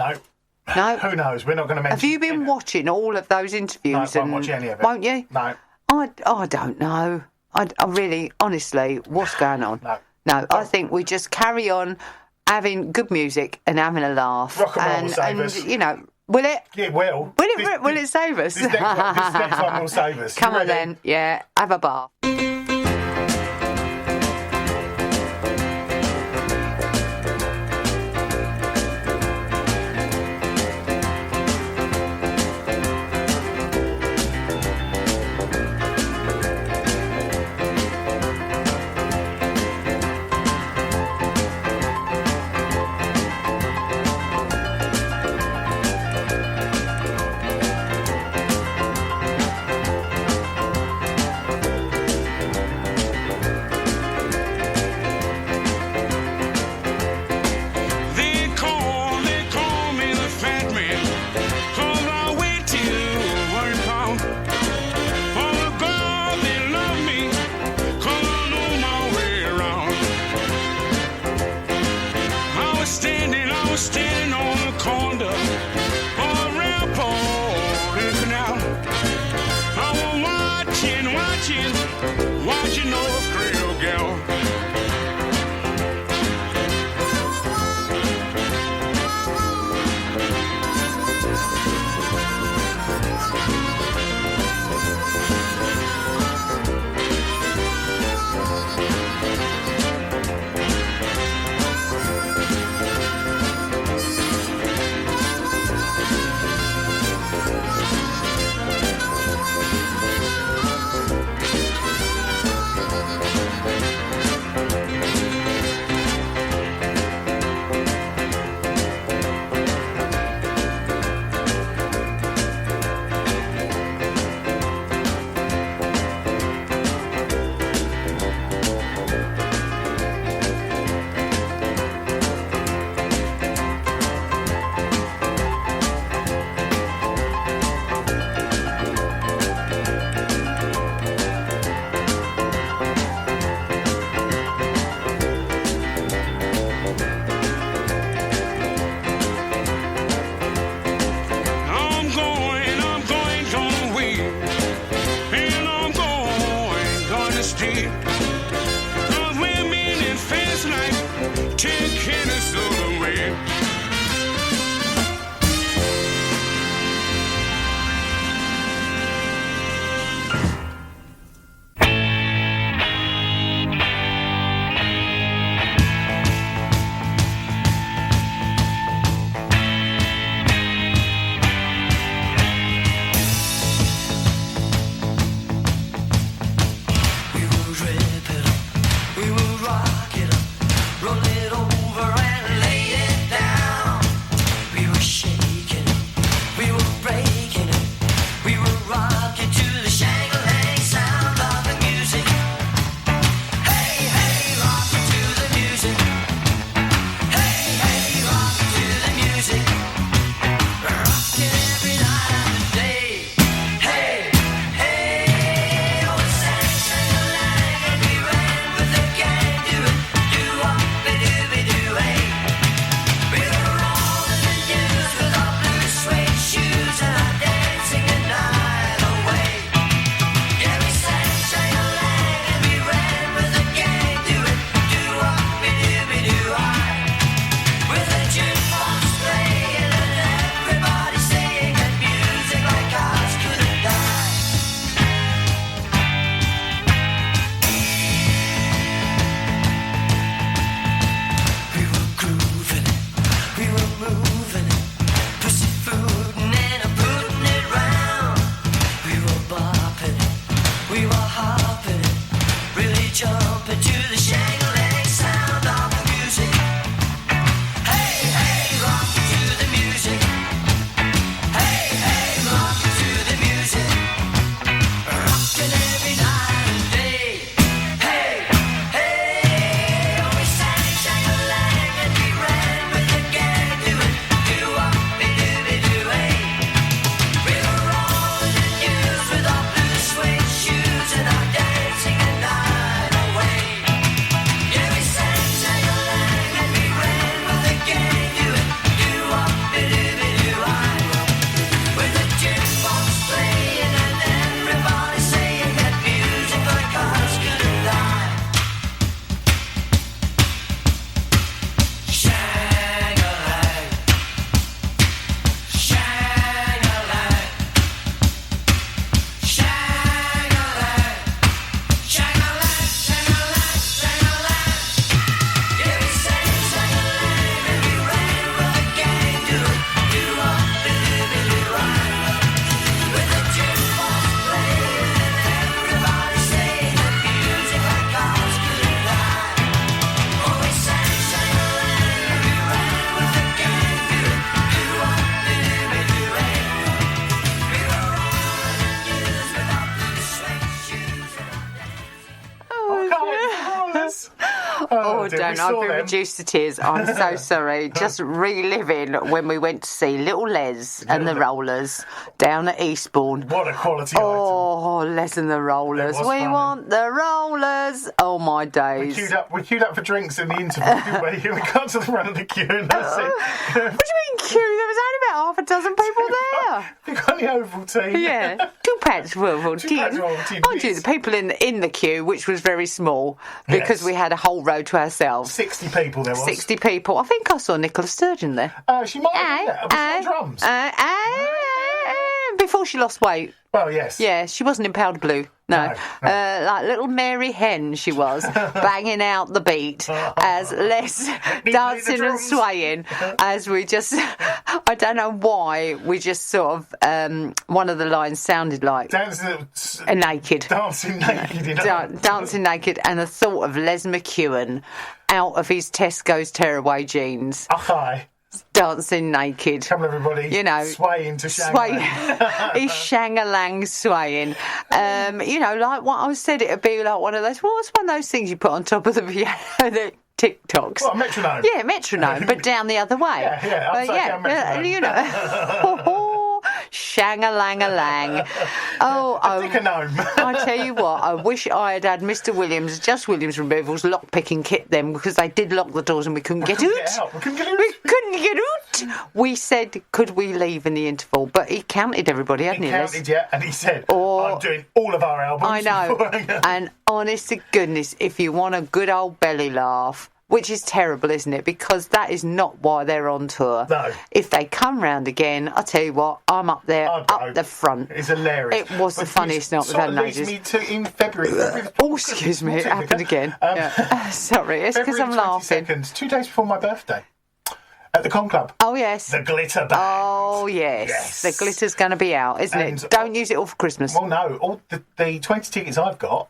No. Who knows? We're not going to mention. Have you been watching all of those interviews? No, I won't watch any of it. Won't you? No. I don't know. I really, honestly, what's going on? No, I think we just carry on having good music and having a laugh. Rock and roll will save us. Will it? Yeah, it will. Will it save us? This next one will save us. Come You on ready? then. Yeah, have a bar. Standing on the corner around Port and Canal. I was watching North Creole gal. Oh, don't. I've been reduced to tears. I'm so sorry. Just reliving when we went to see Little Les and the Rollers down at Eastbourne. What a quality item. Oh, Les and the Rollers. We funny. want the Rollers. Oh, my days. We queued up for drinks in the interval, didn't we? We got to the front of the queue and that's it. What do you mean queue? There was only about half a dozen people there. We got the Ovaltine. Yeah, 2 packs of Ovaltine. Mind you, the people in the queue, which was very small, because we had a whole row to ourselves. 60 people there was. 60 people. I think I saw Nicola Sturgeon there. She might have been there. Drums. Before she lost weight. Well, yes. Yeah, she wasn't in powder blue. No. Like little Mary Hen she was, banging out the beat as Les dancing and swaying as we just, I don't know why, we just sort of, one of the lines sounded like naked. Dancing naked. Dancing naked, and the thought of Les McEwen out of his Tesco's tearaway jeans. Hi. Dancing naked. Come on, everybody. You know, swaying to Shang-Lang. He's Shang-Lang swaying. You know, like what I said, it'd be like one of those. What's one of those things you put on top of the piano? The TikToks. Well, metronome. Yeah, metronome, but down the other way. Yeah. Upside down metronome. You know. Shang-a-lang-a-lang. I tell you what, I wish I had had Mr. Williams, Just Williams Removals lock-picking kit then, because they did lock the doors and we couldn't get out. We couldn't get out. We said, could we leave in the interval? But he counted everybody, hadn't he? He counted, yeah, and he said, I'm doing all of our albums. I know. And honest to goodness, if you want a good old belly laugh, which is terrible, isn't it? Because that is not why they're on tour. No. If they come round again, I tell you what, I'm up there, up the front. It's hilarious. It was the funniest night we've had in ages. Me to in February. Oh, excuse me, it happened again. Sorry, it's because I'm laughing. 2 days before my birthday. At the Con Club. Oh, yes. The glitter bags. Oh, yes. The glitter's going to be out, isn't it? Don't use it all for Christmas. Well, no. All the 20 tickets I've got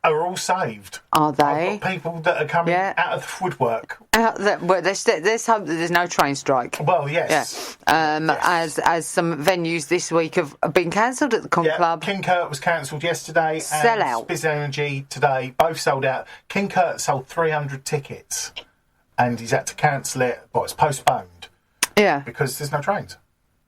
are all saved. Are they? I've got people that are coming out of the woodwork. There's hope that there's no train strike. Well, yes. Yes. As some venues this week have been cancelled at the Con Club. King Kurt was cancelled yesterday. Sell out. Biz Energy today. Both sold out. King Kurt sold 300 tickets. And he's had to cancel it. Well, it's postponed. Yeah. Because there's no trains.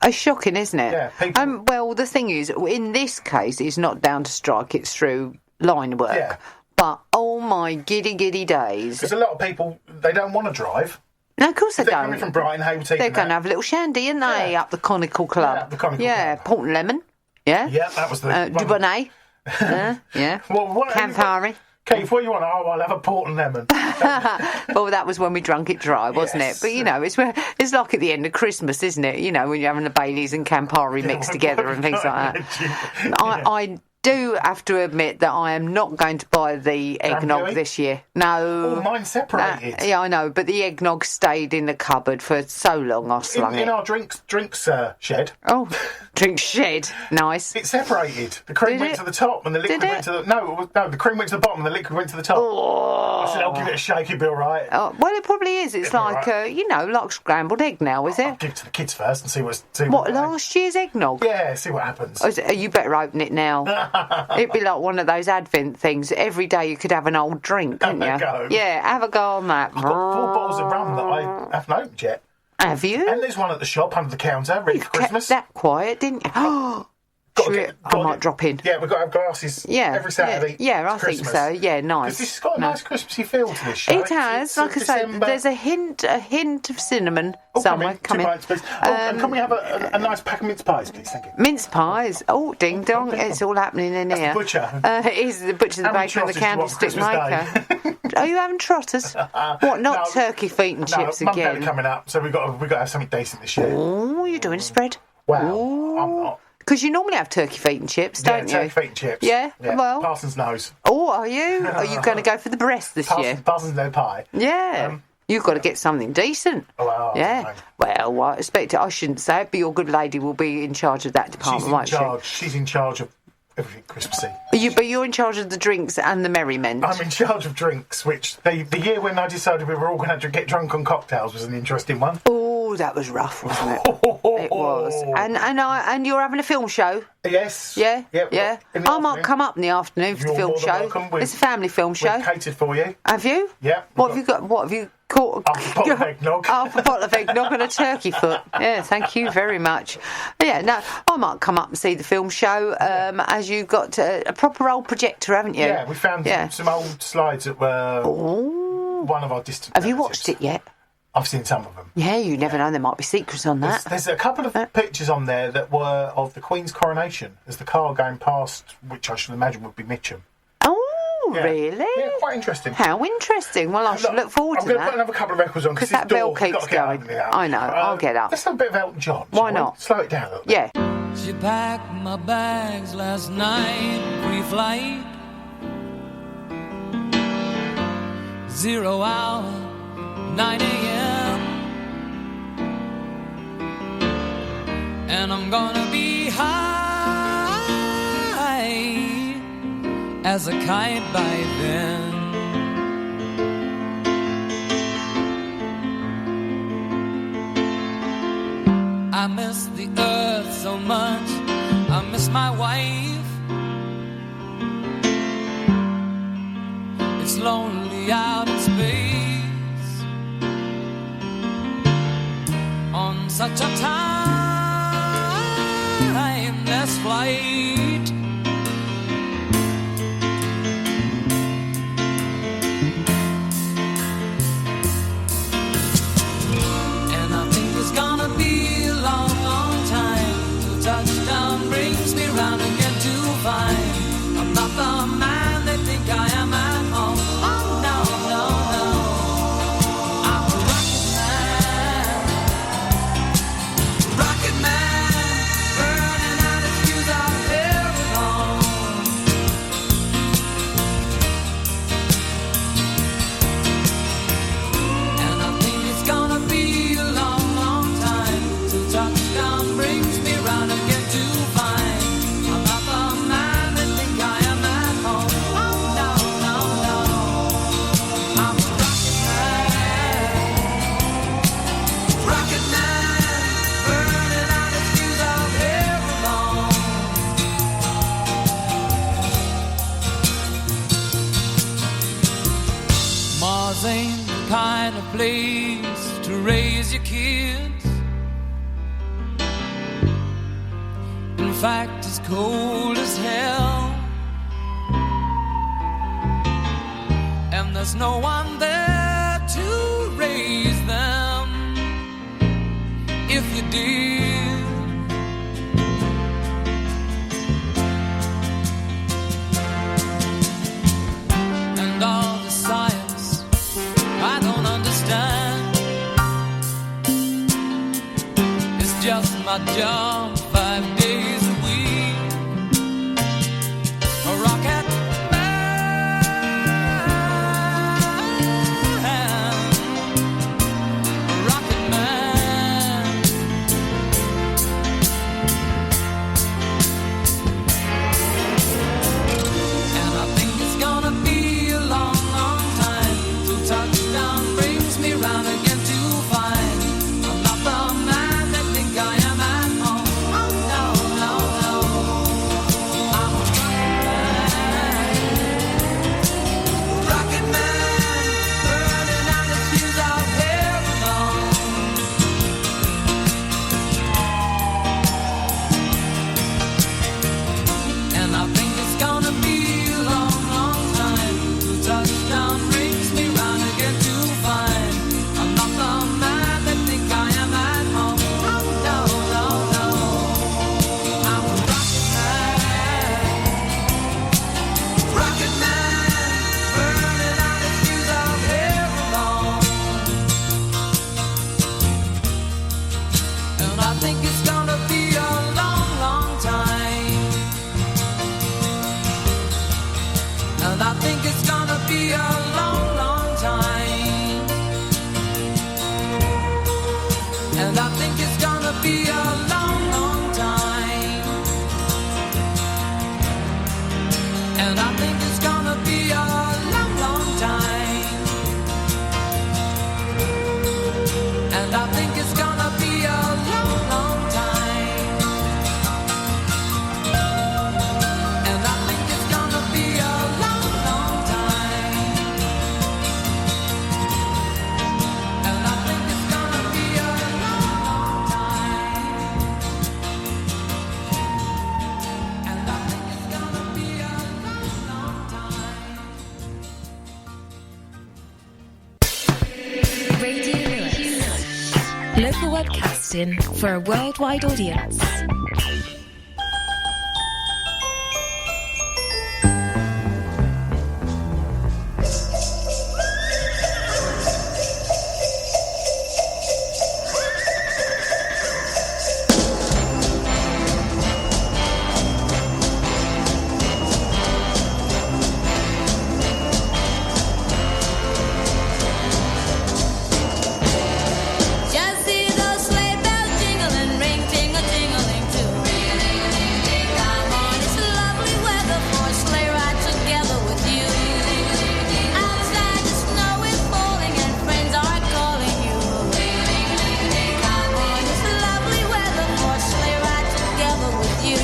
It's shocking, isn't it? Yeah. People... well, the thing is, in this case, it's not down to strike, it's through line work. Yeah. But, oh my giddy days. Because a lot of people, they don't want to drive. No, of course they don't. They're coming from Brighton, Hayward. They're going to have a little shandy, aren't they, up the Conical Club? Yeah, up the Conical Club. Port and Lemon. Yeah. Yeah, that was the... Dubonnet. Yeah. Well, Campari. Keith, what do you want? Oh, I'll have a port and lemon. Well, that was when we drunk it dry, wasn't it? But, you know, it's like at the end of Christmas, isn't it? You know, when you're having the Baileys and Campari mixed together and things like that. I do have to admit that I am not going to buy the eggnog this year. No. Oh, mine's separated. Yeah, I know, but the eggnog stayed in the cupboard for so long I slung it. In our drinks shed. Oh, drink shed. Nice. It separated. The cream went to the top and the liquid went to the... No, the cream went to the bottom and the liquid went to the top. Oh. I said, I'll give it a shake, it'll be all right. Oh, well, it probably is. It's like, like scrambled egg now, is it? I'll give it to the kids first and see what... Last year's eggnog? Yeah, see what happens. You better open it now. It'd be like one of those Advent things. Every day you could have an old drink, couldn't you? Have a go. Yeah, have a go on that. I've got 4 bottles of rum that I haven't opened yet. Have you? And there's one at the shop under the counter, ready for Christmas. Kept that quiet, didn't you? I might drop in. Yeah, we've got to have glasses every Saturday. Yeah, I think so. Yeah, nice. Because this has got a nice Christmassy feel to this show. It has. Like I say, there's a hint of cinnamon somewhere coming. And can we have a nice pack of mince pies, please? Thank you. Mince pies? Oh, ding dong. It's all happening in here. The butcher. It is the butcher, the baker, and the candlestick maker. Are you having trotters? What, not turkey feet and chips again? Mum coming up, so we've got to have something decent this year. Oh, you're doing a spread? Wow, I'm not. Because you normally have turkey feet and chips, don't you? Yeah, turkey feet and chips. Yeah, well... Parsons nose. Oh, are you? Are you going to go for the breast this year? Parsons no pie. Yeah. You've got to get something decent. Well, yeah. Well, I expect it. I shouldn't say it, but your good lady will be in charge of that department, won't she? She's in charge of everything Christmassy. But you're in charge of the drinks and the merriment. I'm in charge of drinks, which the year when I decided we were all going to get drunk on cocktails was an interesting one. Oh, Oh, that was rough, wasn't it? It was. And you're having a film show? Yes. Yeah? Yep. Yeah. I might come up in the afternoon for the film show. It's a family film show. We've catered for you. Have you? Yeah. What have you got? What have you caught? Half a bottle of eggnog. Half a bottle of eggnog and a turkey foot. Yeah, thank you very much. Yeah, no, I might come up and see the film show, as you've got a proper old projector, haven't you? Yeah, we found some old slides that were one of our distant Have you relatives. watched it yet? I've seen some of them. Yeah, you never know. There might be secrets on that. There's a couple of pictures on there that were of the Queen's coronation as the car going past, which I should imagine would be Mitcham. Oh, Yeah. really? Yeah, quite interesting. How interesting. Well, I should look forward I'm to going to that. put another couple of records on Because that bell keeps going. I know, I'll get up. Let's have a bit of Elton John. Why shall we? not? Slow it down a little bit. Yeah. She packed my bags last night, pre-flight. 0 hour, 9 a.m. And I'm gonna be high as a kite by then. I miss the earth so much, I miss my wife. It's lonely out in space on such a timeless flight. And I think it's gonna be a long, long time till touchdown brings me round again to find I'm not the man they think I am at home. Oh no, no, no, I'm a rocket man, burning out his fuse out there alone. And I think it's gonna be a long, long time till touchdown brings me round again to find I'm not the man they think I am at home. Oh no, no, no, I'm a rocket man, burning out his fuse out here alone. Mars ain't the kind of place to raise your kids. In fact, it's cold as hell. And there's no one there to raise them. If you did, and all the science I don't understand. It's just my job 5 days a week. A rocket man, a rocket man. And I think it's gonna be a long, long time till touchdown brings me round again to find I'm not the man they think I am at home. Oh no, no, no, I'm a rocket man, burning out his fuse out here alone. And I think it's gonna be a long, long time till touchdown brings me round again to find I'm not the man they think I am at home. Oh no, no, no, I'm a rocket man, burning out his fuse out here alone. And I think it's gonna be a long, long time. And I think it's gonna be a long, long time. And I think it's gonna be a long, long time. And I think it's gonna be a long, long time. And I think it's gonna Local webcasting for a worldwide audience. Just see those sleigh bells jingling, ring, ting-a-ting-a-ling too. Come on, it's lovely weather for a sleigh ride together with you. Outside the snow is falling and friends are calling you. Come on, it's lovely weather for a sleigh ride together with you.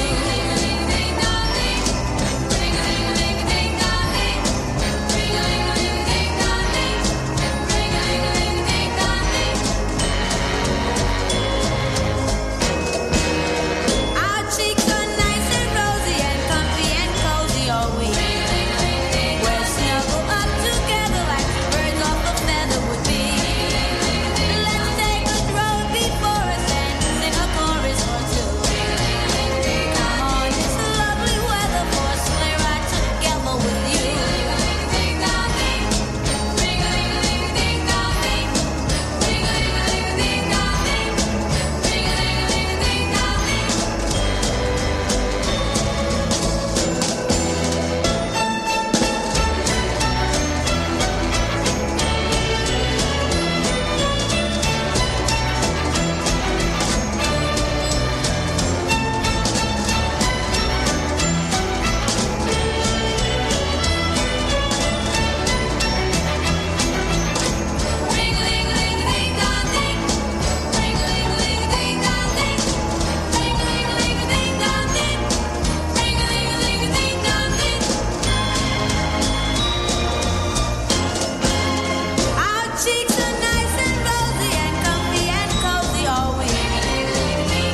Our cheeks are nice and rosy and comfy and cozy all week. We're snuggled up together like two birds off a feather would be. Let's take a road before us and sing a chorus or two. Come on, it's lovely weather for a sleigh ride together with you. Our cheeks are nice and rosy and comfy and cozy all week.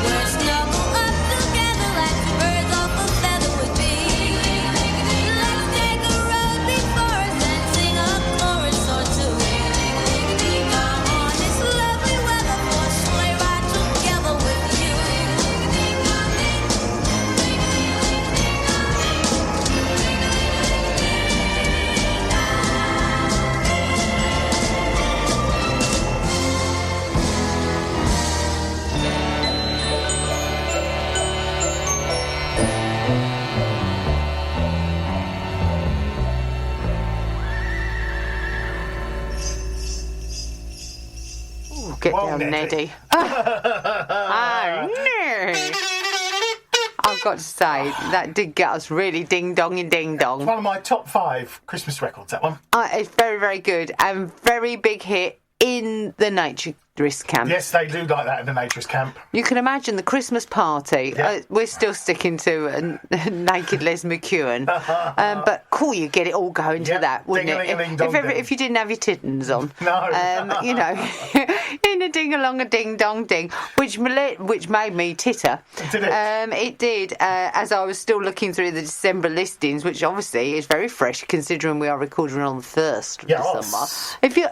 We're snuggled up together like two birds off a feather would be. Let's take a road before us and sing a chorus or two. Come on, it's lovely weather for a sleigh ride together with you. Ooh, get Well, down, Neddy. Neddy. I've got to say, that did get us really ding-dong and ding-dong. One of my top 5 Christmas records, that one. It's very, very good and very big hit in the naturist camp. Yes, they do like that in the naturist camp. You can imagine the Christmas party. Yeah. We're still sticking to Naked Les McEwen. But cool, you get it all going to Yeah. that, wouldn't it? Ding-a-ling-a-ling-dong-ding. If you didn't have your tittens on. No. You know, in a ding-a-long-a-ding-dong-ding, which made me titter. Did it? It did, as I was still looking through the December listings, which obviously is very fresh considering we are recording on the 1st of December. If you,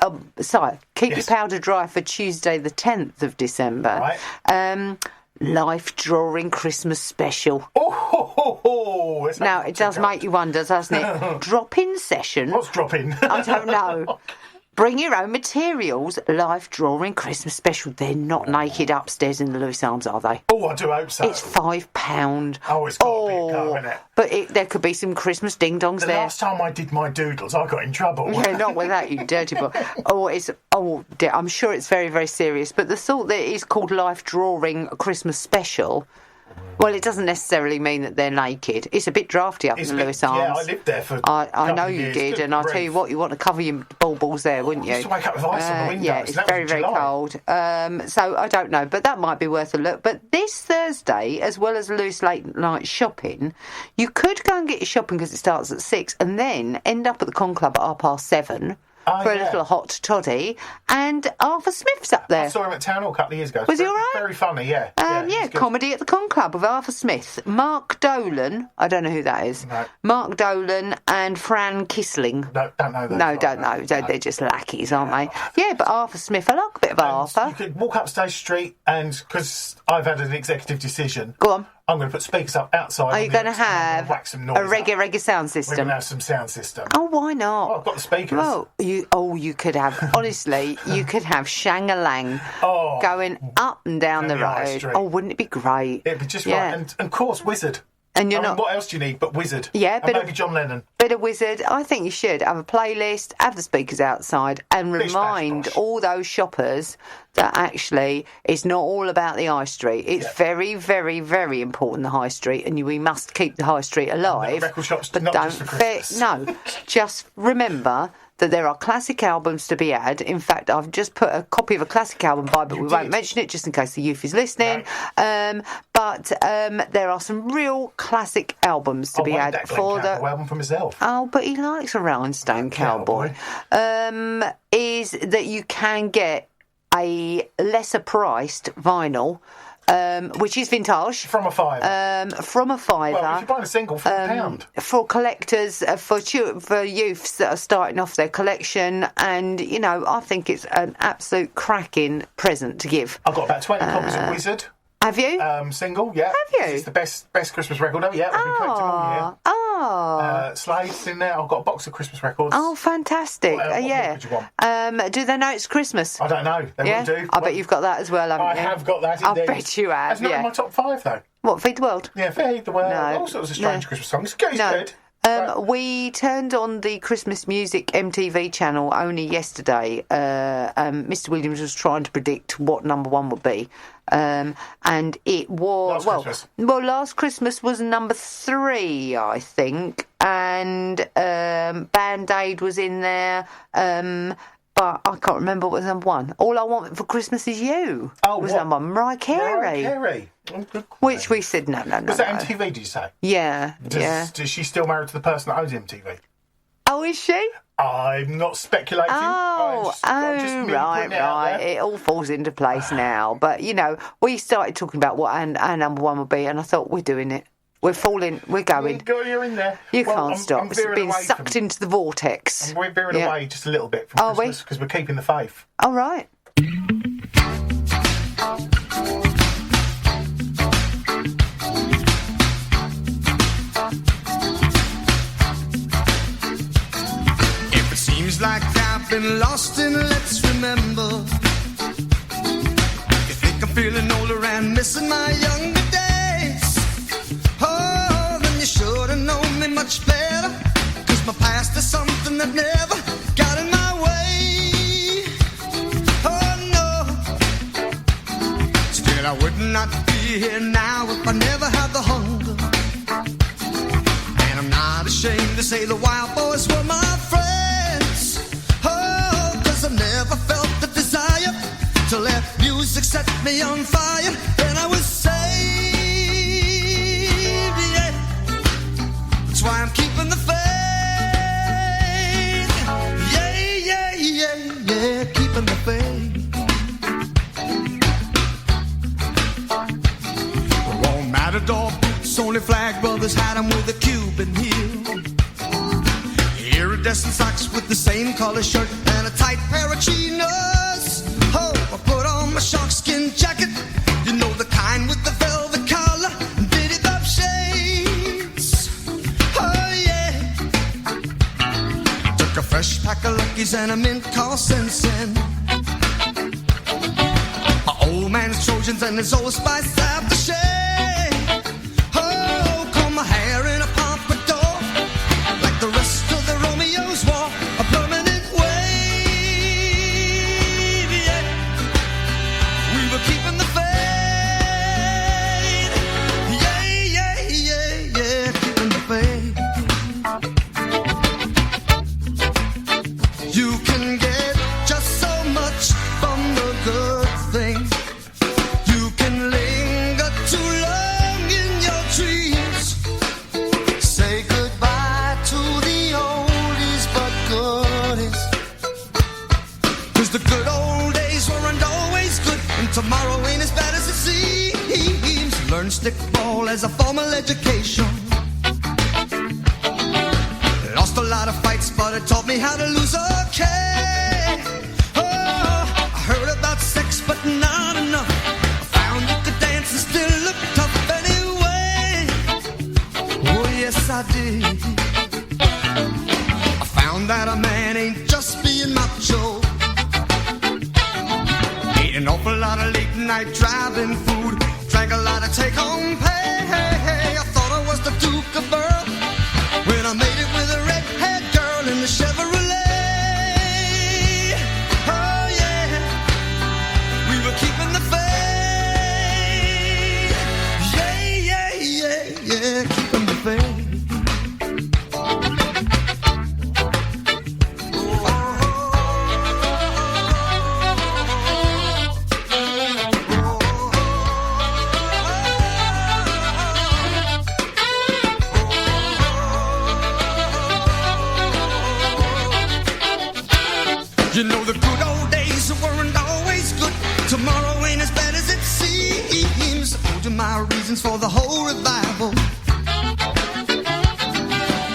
keep Yes. your powder dry for Tuesday the 10th of December. Right. Life Drawing Christmas Special. Oh, that Now, sounds it does too make you wonder, doesn't it? Drop-in session. What's dropping? I don't know. Bring your own materials. Life Drawing Christmas Special. They're not naked upstairs in the Lewis Arms, are they? Oh, I do hope so. It's £5. Oh, it's got to be a go, isn't it? But there could be some Christmas ding-dongs The there. last time I did my doodles, I got in trouble. Yeah, not with that, you dirty boy. Dear, I'm sure it's very, very serious. But the thought that it is called Life Drawing Christmas Special, well, it doesn't necessarily mean that they're naked. It's a bit drafty up in the Lewis Arms. Yeah, I lived there for I know you years. did, Good and I'll tell you grief. what, you want to cover your balls there, wouldn't you? I used to wake up with ice on the windows. Yeah, it's That was very, in very July. cold. So I don't know, but that might be worth a look. But this Thursday, as well as Lewis Late Night Shopping, you could go and get your shopping because it starts at 6 and then end up at the Con Club at 7:30. for a yeah. little hot toddy, and Arthur Smith's up there. I saw him at Town Hall a couple of years ago. Was he Very- all right? Very funny, yeah. Yeah, he's good. Comedy at the Con Club with Arthur Smith, Mark Dolan, I don't know who that is, No. Mark Dolan and Fran Kissling. No, don't know that. No, don't know. They're just lackeys, aren't they? Yeah, but Arthur Smith, I like a bit of Arthur. You could walk up Stage Street, and because I've had an executive decision, Go on. I'm going to put speakers up outside. Are you going to I'm gonna have whack some a noise reggae sound We're system? going to have some sound system. Oh, why not? Oh, I've got the speakers. Well, you could have, honestly, you could have Shang-a-Lang Oh. going up and down the Down the high road. street. Oh, wouldn't it be great? It'd be just Yeah. right. And of course, Wizard. And you're I mean, not- what else do you need but Wizard? Yeah, and bit maybe of- John Lennon. Bit of Wizard. I think you should have a playlist, have the speakers outside, and Bish, bash, remind bosh. all those shoppers that actually it's not all about the high street. It's Yeah. very, very, very important, the high street, and we must keep the high street alive. record shops, but not don't just for Christmas. no, just remember that there are classic albums to be had. In fact, I've just put a copy of a classic album by, but we won't did. mention it just in case the youth is listening. But there are some real classic albums to I be wanted had that Glenn for the. Campbell album for myself. Oh, but he likes a rhinestone cowboy. Is that you can get a lesser priced vinyl, which is vintage, From a five. from a fiver. well, if you're buying a single for £1, For collectors, for youths that are starting off their collection, and I think it's an absolute cracking present to give. I've got about 20 copies of Wizard. Have you? Single, yeah. Have you? It's the best Christmas record ever. Yeah, we've been collecting all year. Slade's in there. I've got a box of Christmas records. Oh, fantastic! What more Yeah. could you want? Do they know it's Christmas? I don't know. They Yeah, will do. I bet you've got that as well, haven't I you? have got that. I Indeed. bet you have. It's not Yeah. in my top 5 though. What, Feed the World? Yeah, Feed the World. No. All sorts of strange No. Christmas songs. It's good. It's No. good. But We turned on the Christmas music MTV channel only yesterday. Mr. Williams was trying to predict what number one would be. And it was... last Christmas was number 3, I think. And Band-Aid was in there. But I can't remember what was number 1. All I Want for Christmas Is You was what? number 1. Mariah Carey. Mariah Carey. Oh, good Which we said, no. Was that MTV, did you say? Yeah, Does she still married to the person that owns MTV? Oh, is she? I'm not speculating. I'm just merely right. putting it out there. It all falls into place now. But, we started talking about what our number 1 would be, and I thought, we're doing it. We're falling, we're going. You're in there. You Well, can't I'm stop. It's veering being away sucked from- into the vortex. We're veering Yeah. away just a little bit from Are we? Christmas because we're keeping the faith. All right. If it seems like I've been lost, then let's remember. You think I'm feeling older and missing my younger days? Oh, then you should have known me much better. 'Cause my past is something that never got in my way. Oh no. Still, I would not be here now if I never had the hunger. And I'm not ashamed to say the wild boys were my friends. Oh, 'cause I never felt the desire to let music set me on fire. Then I was saved, yeah. That's why I'm keeping the faith. Yeah, keeping the faith. Won't matador boots, only flag brothers had them with a Cuban heel. Iridescent socks with the same color shirt and a tight pair of chinos. Oh, I put on my sharkskin jacket, you know the kind with the velvet collar and bitty bob shades. Oh yeah. Took a fresh pack of Luckies and a mint called Sensen. My old man's Trojans and his old Spice aftershave. Oh, comb my hair in a pompadour, like the rest of the Romeos wore a permanent wave. Yeah. We were keeping the faith. Yeah, keeping the faith. You can get just so much from the good thing. You can linger too And tomorrow ain't as bad as it seems. Learn stickball as a formal education. Lost a lot of fights, but it taught me how to lose okay. Oh, I heard about sex, but not enough. I found you could dance and still look tough anyway. Oh, yes, I did. I found that a man ain't just being macho. Ate an awful lot of late night driving food. Drank a lot of take-home pay. I thought I was the Duke of Earl when I made it with a red-haired girl in the Chevrolet. Oh yeah, we were keeping the faith. Yeah, yeah, yeah, yeah, keeping the faith. You know the good old days weren't always good. Tomorrow ain't as bad as it seems. I told you my reasons for the whole revival.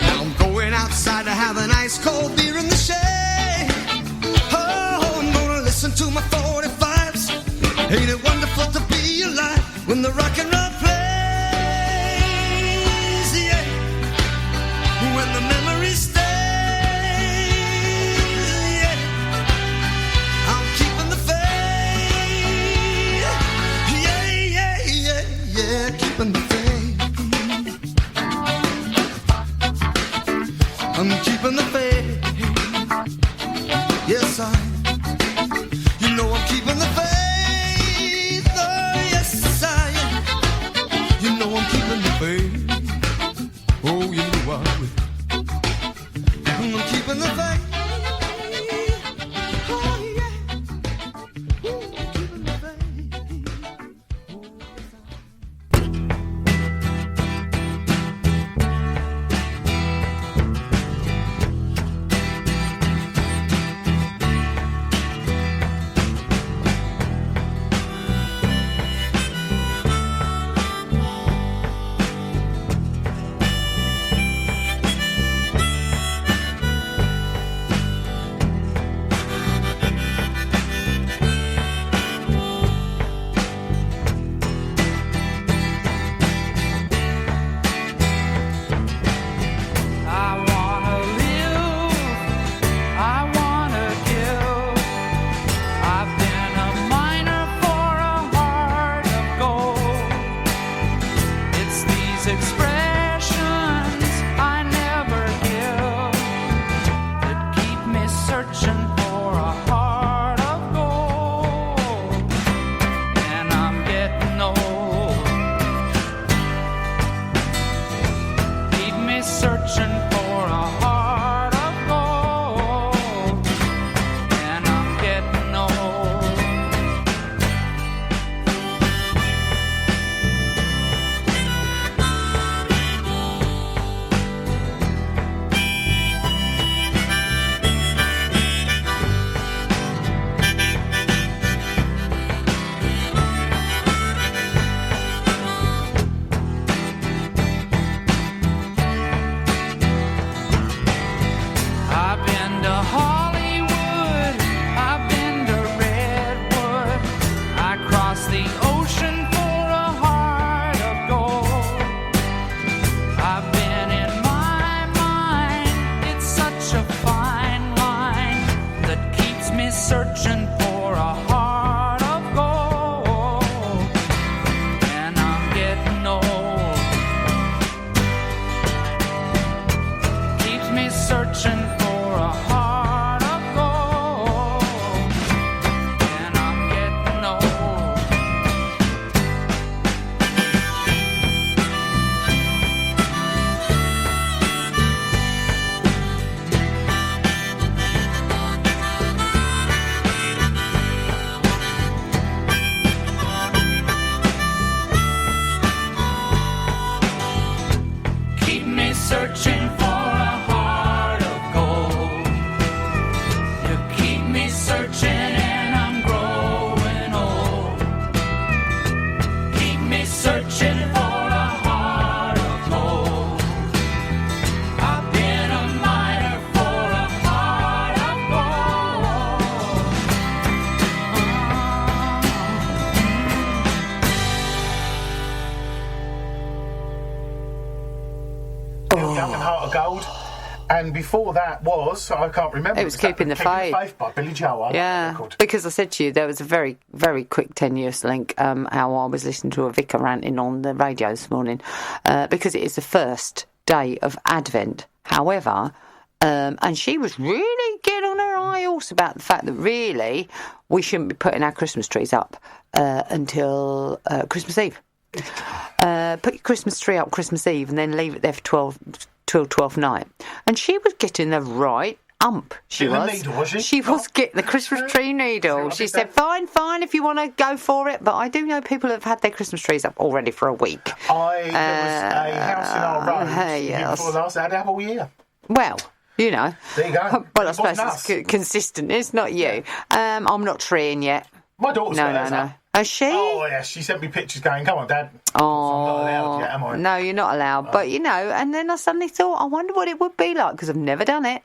Now I'm going outside to have an ice cold beer in the shade. Oh, I'm gonna listen to my 45s. Ain't it wonderful to be alive when the rock and roll plays? Yeah, when the memories stay. Keeping the faith. I'm keeping the faith. Yes, you know I'm keeping the faith. Oh, yes, I am. Young and Heart of Gold. And before that was, I can't remember. It was Keeping the Faith. By Billy Joel. I like that record. Because I said to you, there was a very, very quick tenuous link, how I was listening to a vicar ranting on the radio this morning, because it is the first day of Advent. However, and she was really getting on her high horse about the fact that really we shouldn't be putting our Christmas trees up until Christmas Eve. Put your Christmas tree up Christmas Eve and then leave it there for till 12th night. And she was getting the right ump. She was. The needle, was she? She was getting the Christmas tree needle. She said, fine, if you want to go for it. But I do know people have had their Christmas trees up already for a week. There was a house in our road before last that had all year. Well, you know. There you go. Well, I suppose it's consistent. It's not you. I'm not treeing yet. My daughter's No. Has she? Oh, yeah, she sent me pictures going, come on, Dad. Oh, I'm not allowed yet, am I? No, you're not allowed. But, you know, and then I suddenly thought, I wonder what it would be like, because I've never done it,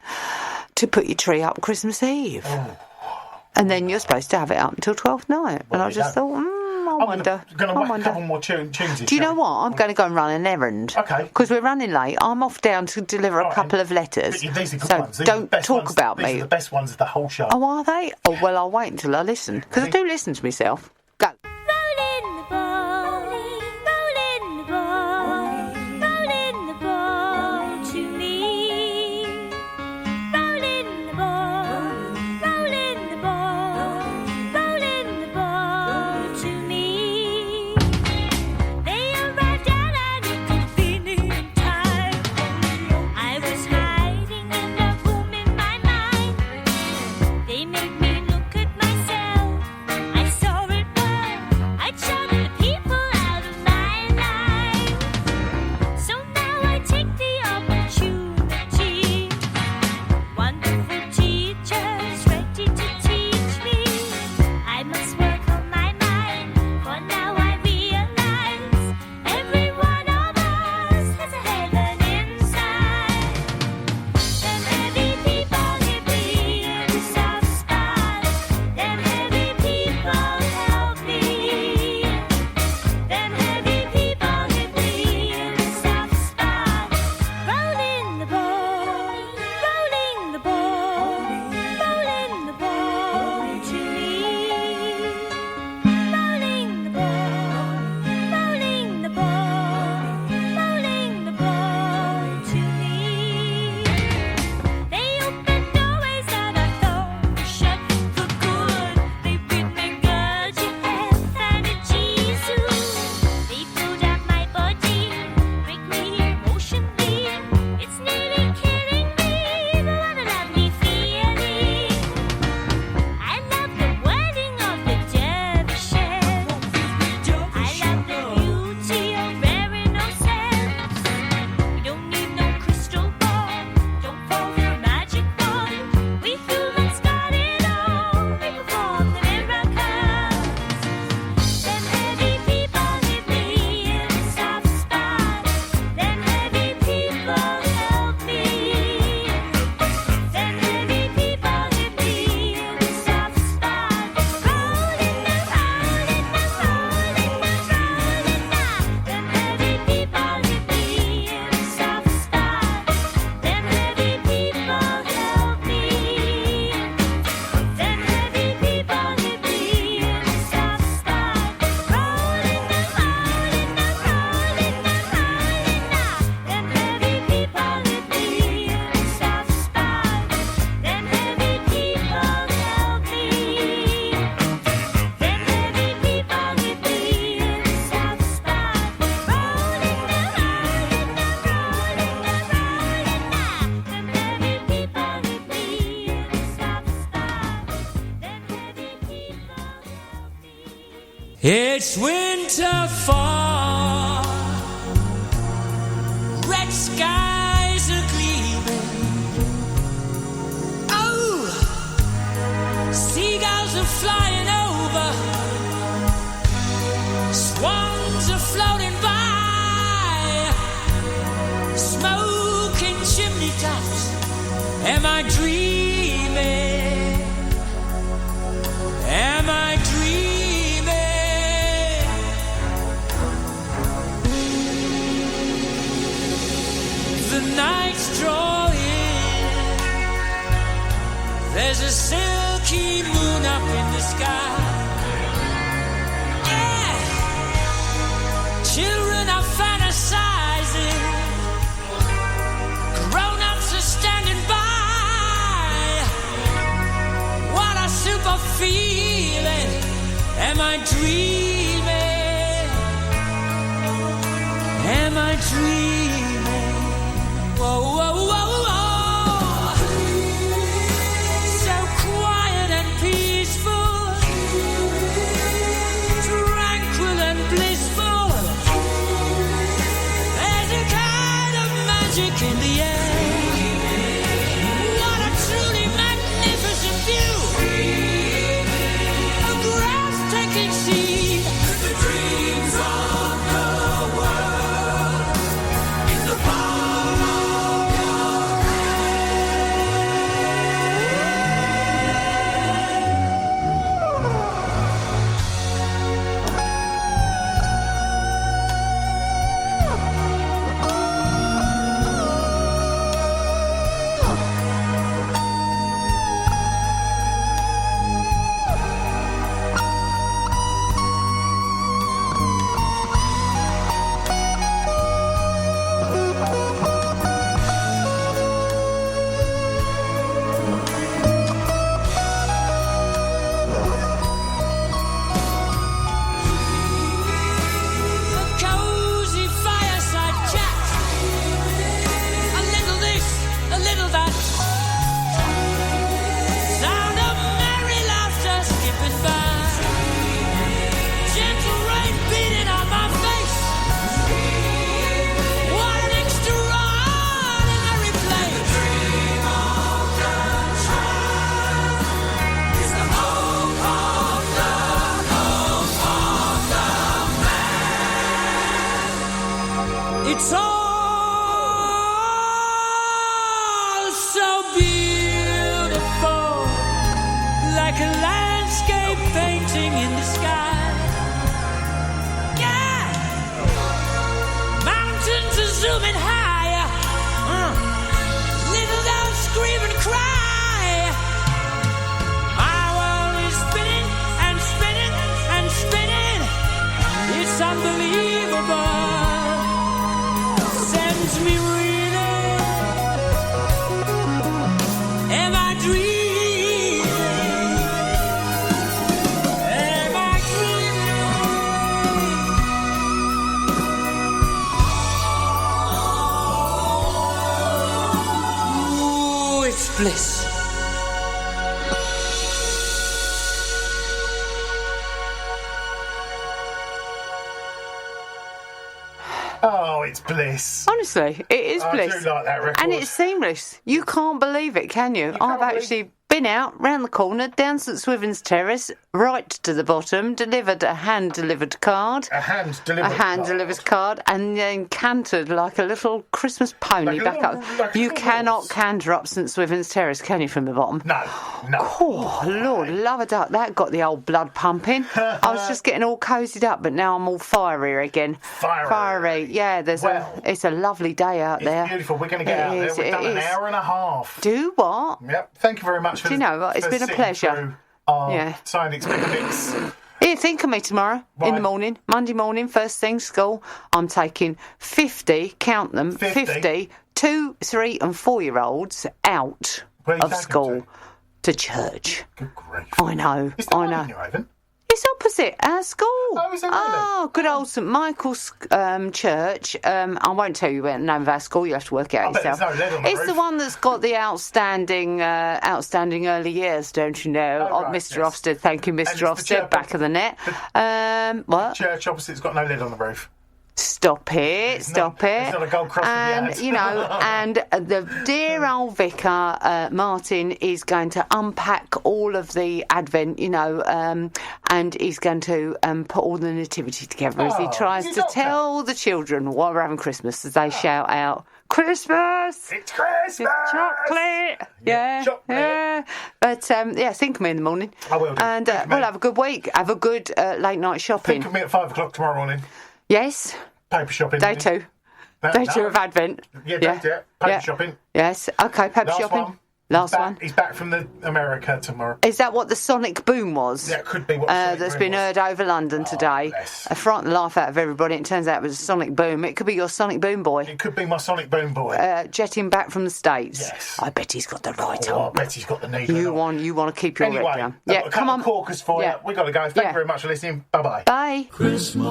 to put your tree up Christmas Eve. Oh. And then you're supposed to have it up until 12th night. Well, and I just thought, I wonder. I'm going to whack a couple more tunes. Do you know what? I'm going to go and run an errand. Okay. Because we're running late. I'm off down to deliver a couple of letters. These are good so ones. Don't talk about me. These are the best ones of the whole show. Oh, are they? Oh, well, I'll wait until I listen. Because I do listen to myself. Go. Rolling the ball, rolling the ball, rolling the ball to me. Rolling the ball, rolling the ball, rolling the ball to me. They arrived at an inconvenient time. I was hiding in a room in my mind. They made me look at myself. I saw it well. I shut the people out of my life. So now I take the opportunity. Wonderful teachers ready to teach me. I must work on my mind. For now I realize every one of us has a heaven inside. Them heavy people hit me in a soft spot. Them heavy people help me. Them heavy people hit me in a soft spot. Rolling the ball, rolling the ball, rolling the ball to me. Rolling the ball, rolling the ball, rolling the ball to me. They opened doorways that I thought were shut for good. They bid me God, you have and a Jesus. They filled up my body, break me emotionally. It's nearly killing me, but what a lovely feeling. I love the wedding of the dervishes. I love the beauty of wearing no sense. We don't need no crystal ball, don't fall for a magic wand. We humans got it all, we perform the miracles. Them heavy people hit me in a soft spot. Them heavy people help me. Them heavy people hit me in a soft spot. Rolling the rolling the rolling the rolling the. Them heavy people hit me in a soft spot. Them heavy people help me. Them heavy people hit me in a soft spot. Rolling the rolling the rolling the rolling the. Them heavy people hit me in a soft spot. Them heavy people help me. Them heavy people hit me in a soft spot. Rolling the rolling the rolling the rolling the. Them heavy people hit me in a soft spot. Them heavy people help me. It's winter fall, red skies are gleaming. Oh, seagulls are flying over, swans are floating by, smoking chimney tops. Am I dreaming? Am I dreaming? The night there's a silky moon up in the sky. Yeah, children are fantasizing, grown-ups are standing by. What a super feeling. Am I dreaming? Am I dreaming? Whoa, whoa, whoa, whoa. So quiet and peaceful, tranquil and blissful. There's a kind of magic in the air. What a truly magnificent view. A breathtaking scene. The dreams of the world in the palm of your a cozy fireside chat. A little this, a little that. Sound of merry laughter skipping by. Gentle rain beating on my face. What an extraordinary place. Dream of the child is the hope of the It's all so beautiful, like a landscape painting in the sky. Yeah, mountains are zooming higher. Little dogs scream and cry. My world is spinning and spinning and spinning. It's unbelievable. Sends me reeling. Am I dreaming? Am I dreaming? Ooh, it's bliss. Oh, it's bliss. Honestly, it is I bliss. do like that record. And it's seamless. You can't believe it, can you? can't I've actually been out, round the corner, down St Swithin's Terrace, right to the bottom, delivered a hand-delivered card. A hand-delivered card, and then cantered like a little Christmas pony Like a back little- up. like a You little cannot horse. canter up St Swithin's Terrace, can you, from the bottom? No. Oh, Lord, love a duck. That got the old blood pumping. I was just getting all cosied up, but now I'm all fiery again. Fiery. Yeah, Well, it's a lovely day out It's there. beautiful. We're going to get out there. is, We've it done an is. hour and a half. Do what? Yep. Thank you very much for Do you know what? It's for been a sitting pleasure. through our Yeah. Science Experiments. Here, think of me tomorrow in Right. the morning, Monday morning, first thing, school. I'm taking 50, count them, 50? 2, 3 and 4-year-olds out Where are you of taking school to church. Good grief. I know, Is that I right know. in your Haven? It's opposite our school. Oh, is it really? Oh, good old St Michael's Church. I won't tell you the name of our school. You have to work it out I bet yourself. there's no lead on the It's the roof. one that's got the outstanding early years, don't you know? Oh, right, Mr. yes. Ofsted, thank you, it's Mr. the Ofsted, church- back of the net. What? Church opposite's got no lid on the roof. Stop it, stop it. It's not a gold cross And, with the you know, and the dear old vicar, Martin, is going to unpack all of the Advent, you know, and he's going to put all the nativity together as he Oh, tries he's to not tell the children while we're having Christmas as they shout out, Christmas! It's Christmas! Chocolate! Yeah, chocolate. yeah. But, yeah, think of me in the morning. I will do. And Think of me. we'll have a good week. Have a good late night shopping. Think of me at 5 o'clock tomorrow morning. Yes, Paper shopping. day 2. No, Day no. 2 of Advent. Yeah, day two. Paper shopping. Yes. Okay, paper Last shopping. one. Last one. He's back from America tomorrow. Is that what the sonic boom was? That could be what the sonic that's boom been was. heard over London today. Bless. I frightened the life out of everybody. It turns out it was a sonic boom. It could be your sonic boom boy. It could be my sonic boom boy. Jetting back from the States. Yes. I bet he's got the right I on. bet he's got the needle. You want to keep your Anyway, red down. I've Yeah, got a come couple on. of corkers for you. We've got to go. Thank you very much for listening. Bye-bye. Bye. Christmas,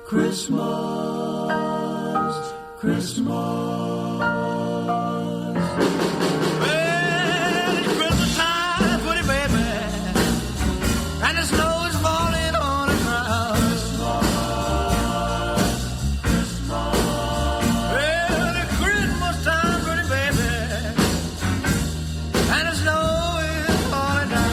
Christmas, Christmas. Well, it's Christmas time, pretty baby, and the snow is falling on the ground. Well, it's Christmas time, pretty baby, and the snow is falling down.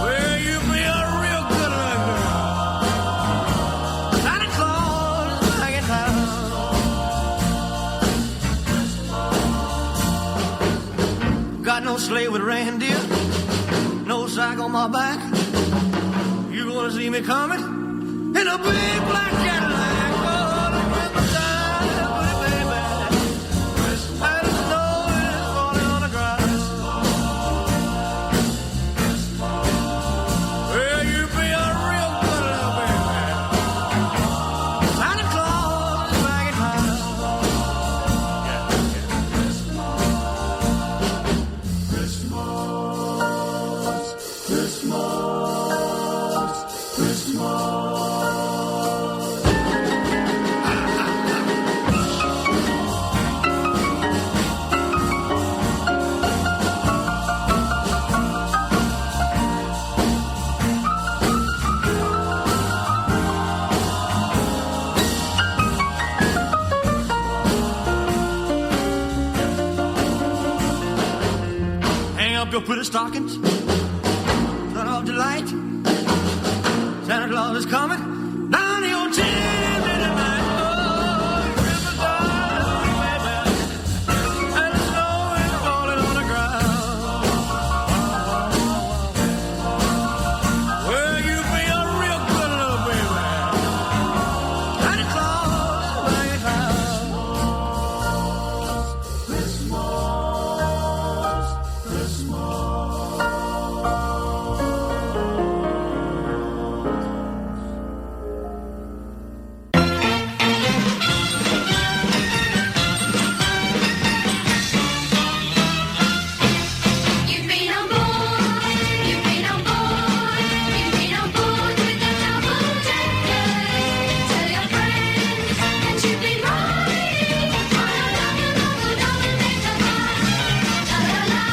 Well, you be a real good little girl. Santa Claus is back in town. Got no sleigh with reindeer, no sack on my back. You gonna see me coming in a big black Cadillac. Oh, the Christmas time, pretty baby, and the snow is falling on the ground. Well, you be a real good little baby. Santa Claus is back in town. Hang up your pretty stockings, turn off the light. Santa Claus is coming down your chimney tonight. Oh, Christmas time, baby, and the snow is falling on the ground. Well, you be a real good little baby. Santa Claus is back in town. You've been on board, you've been on board, you've been on board with the double decker. Tell your friends that you've been riding on a double decker bus. La la la,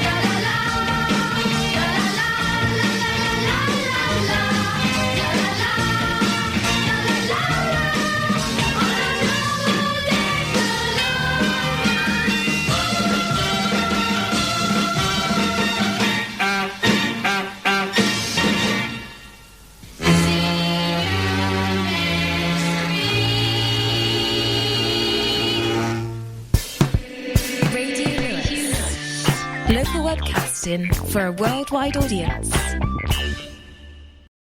la la la, la la la, la la la, la la la, la la la, on a double Radio Lewis. Local webcasting for a worldwide audience.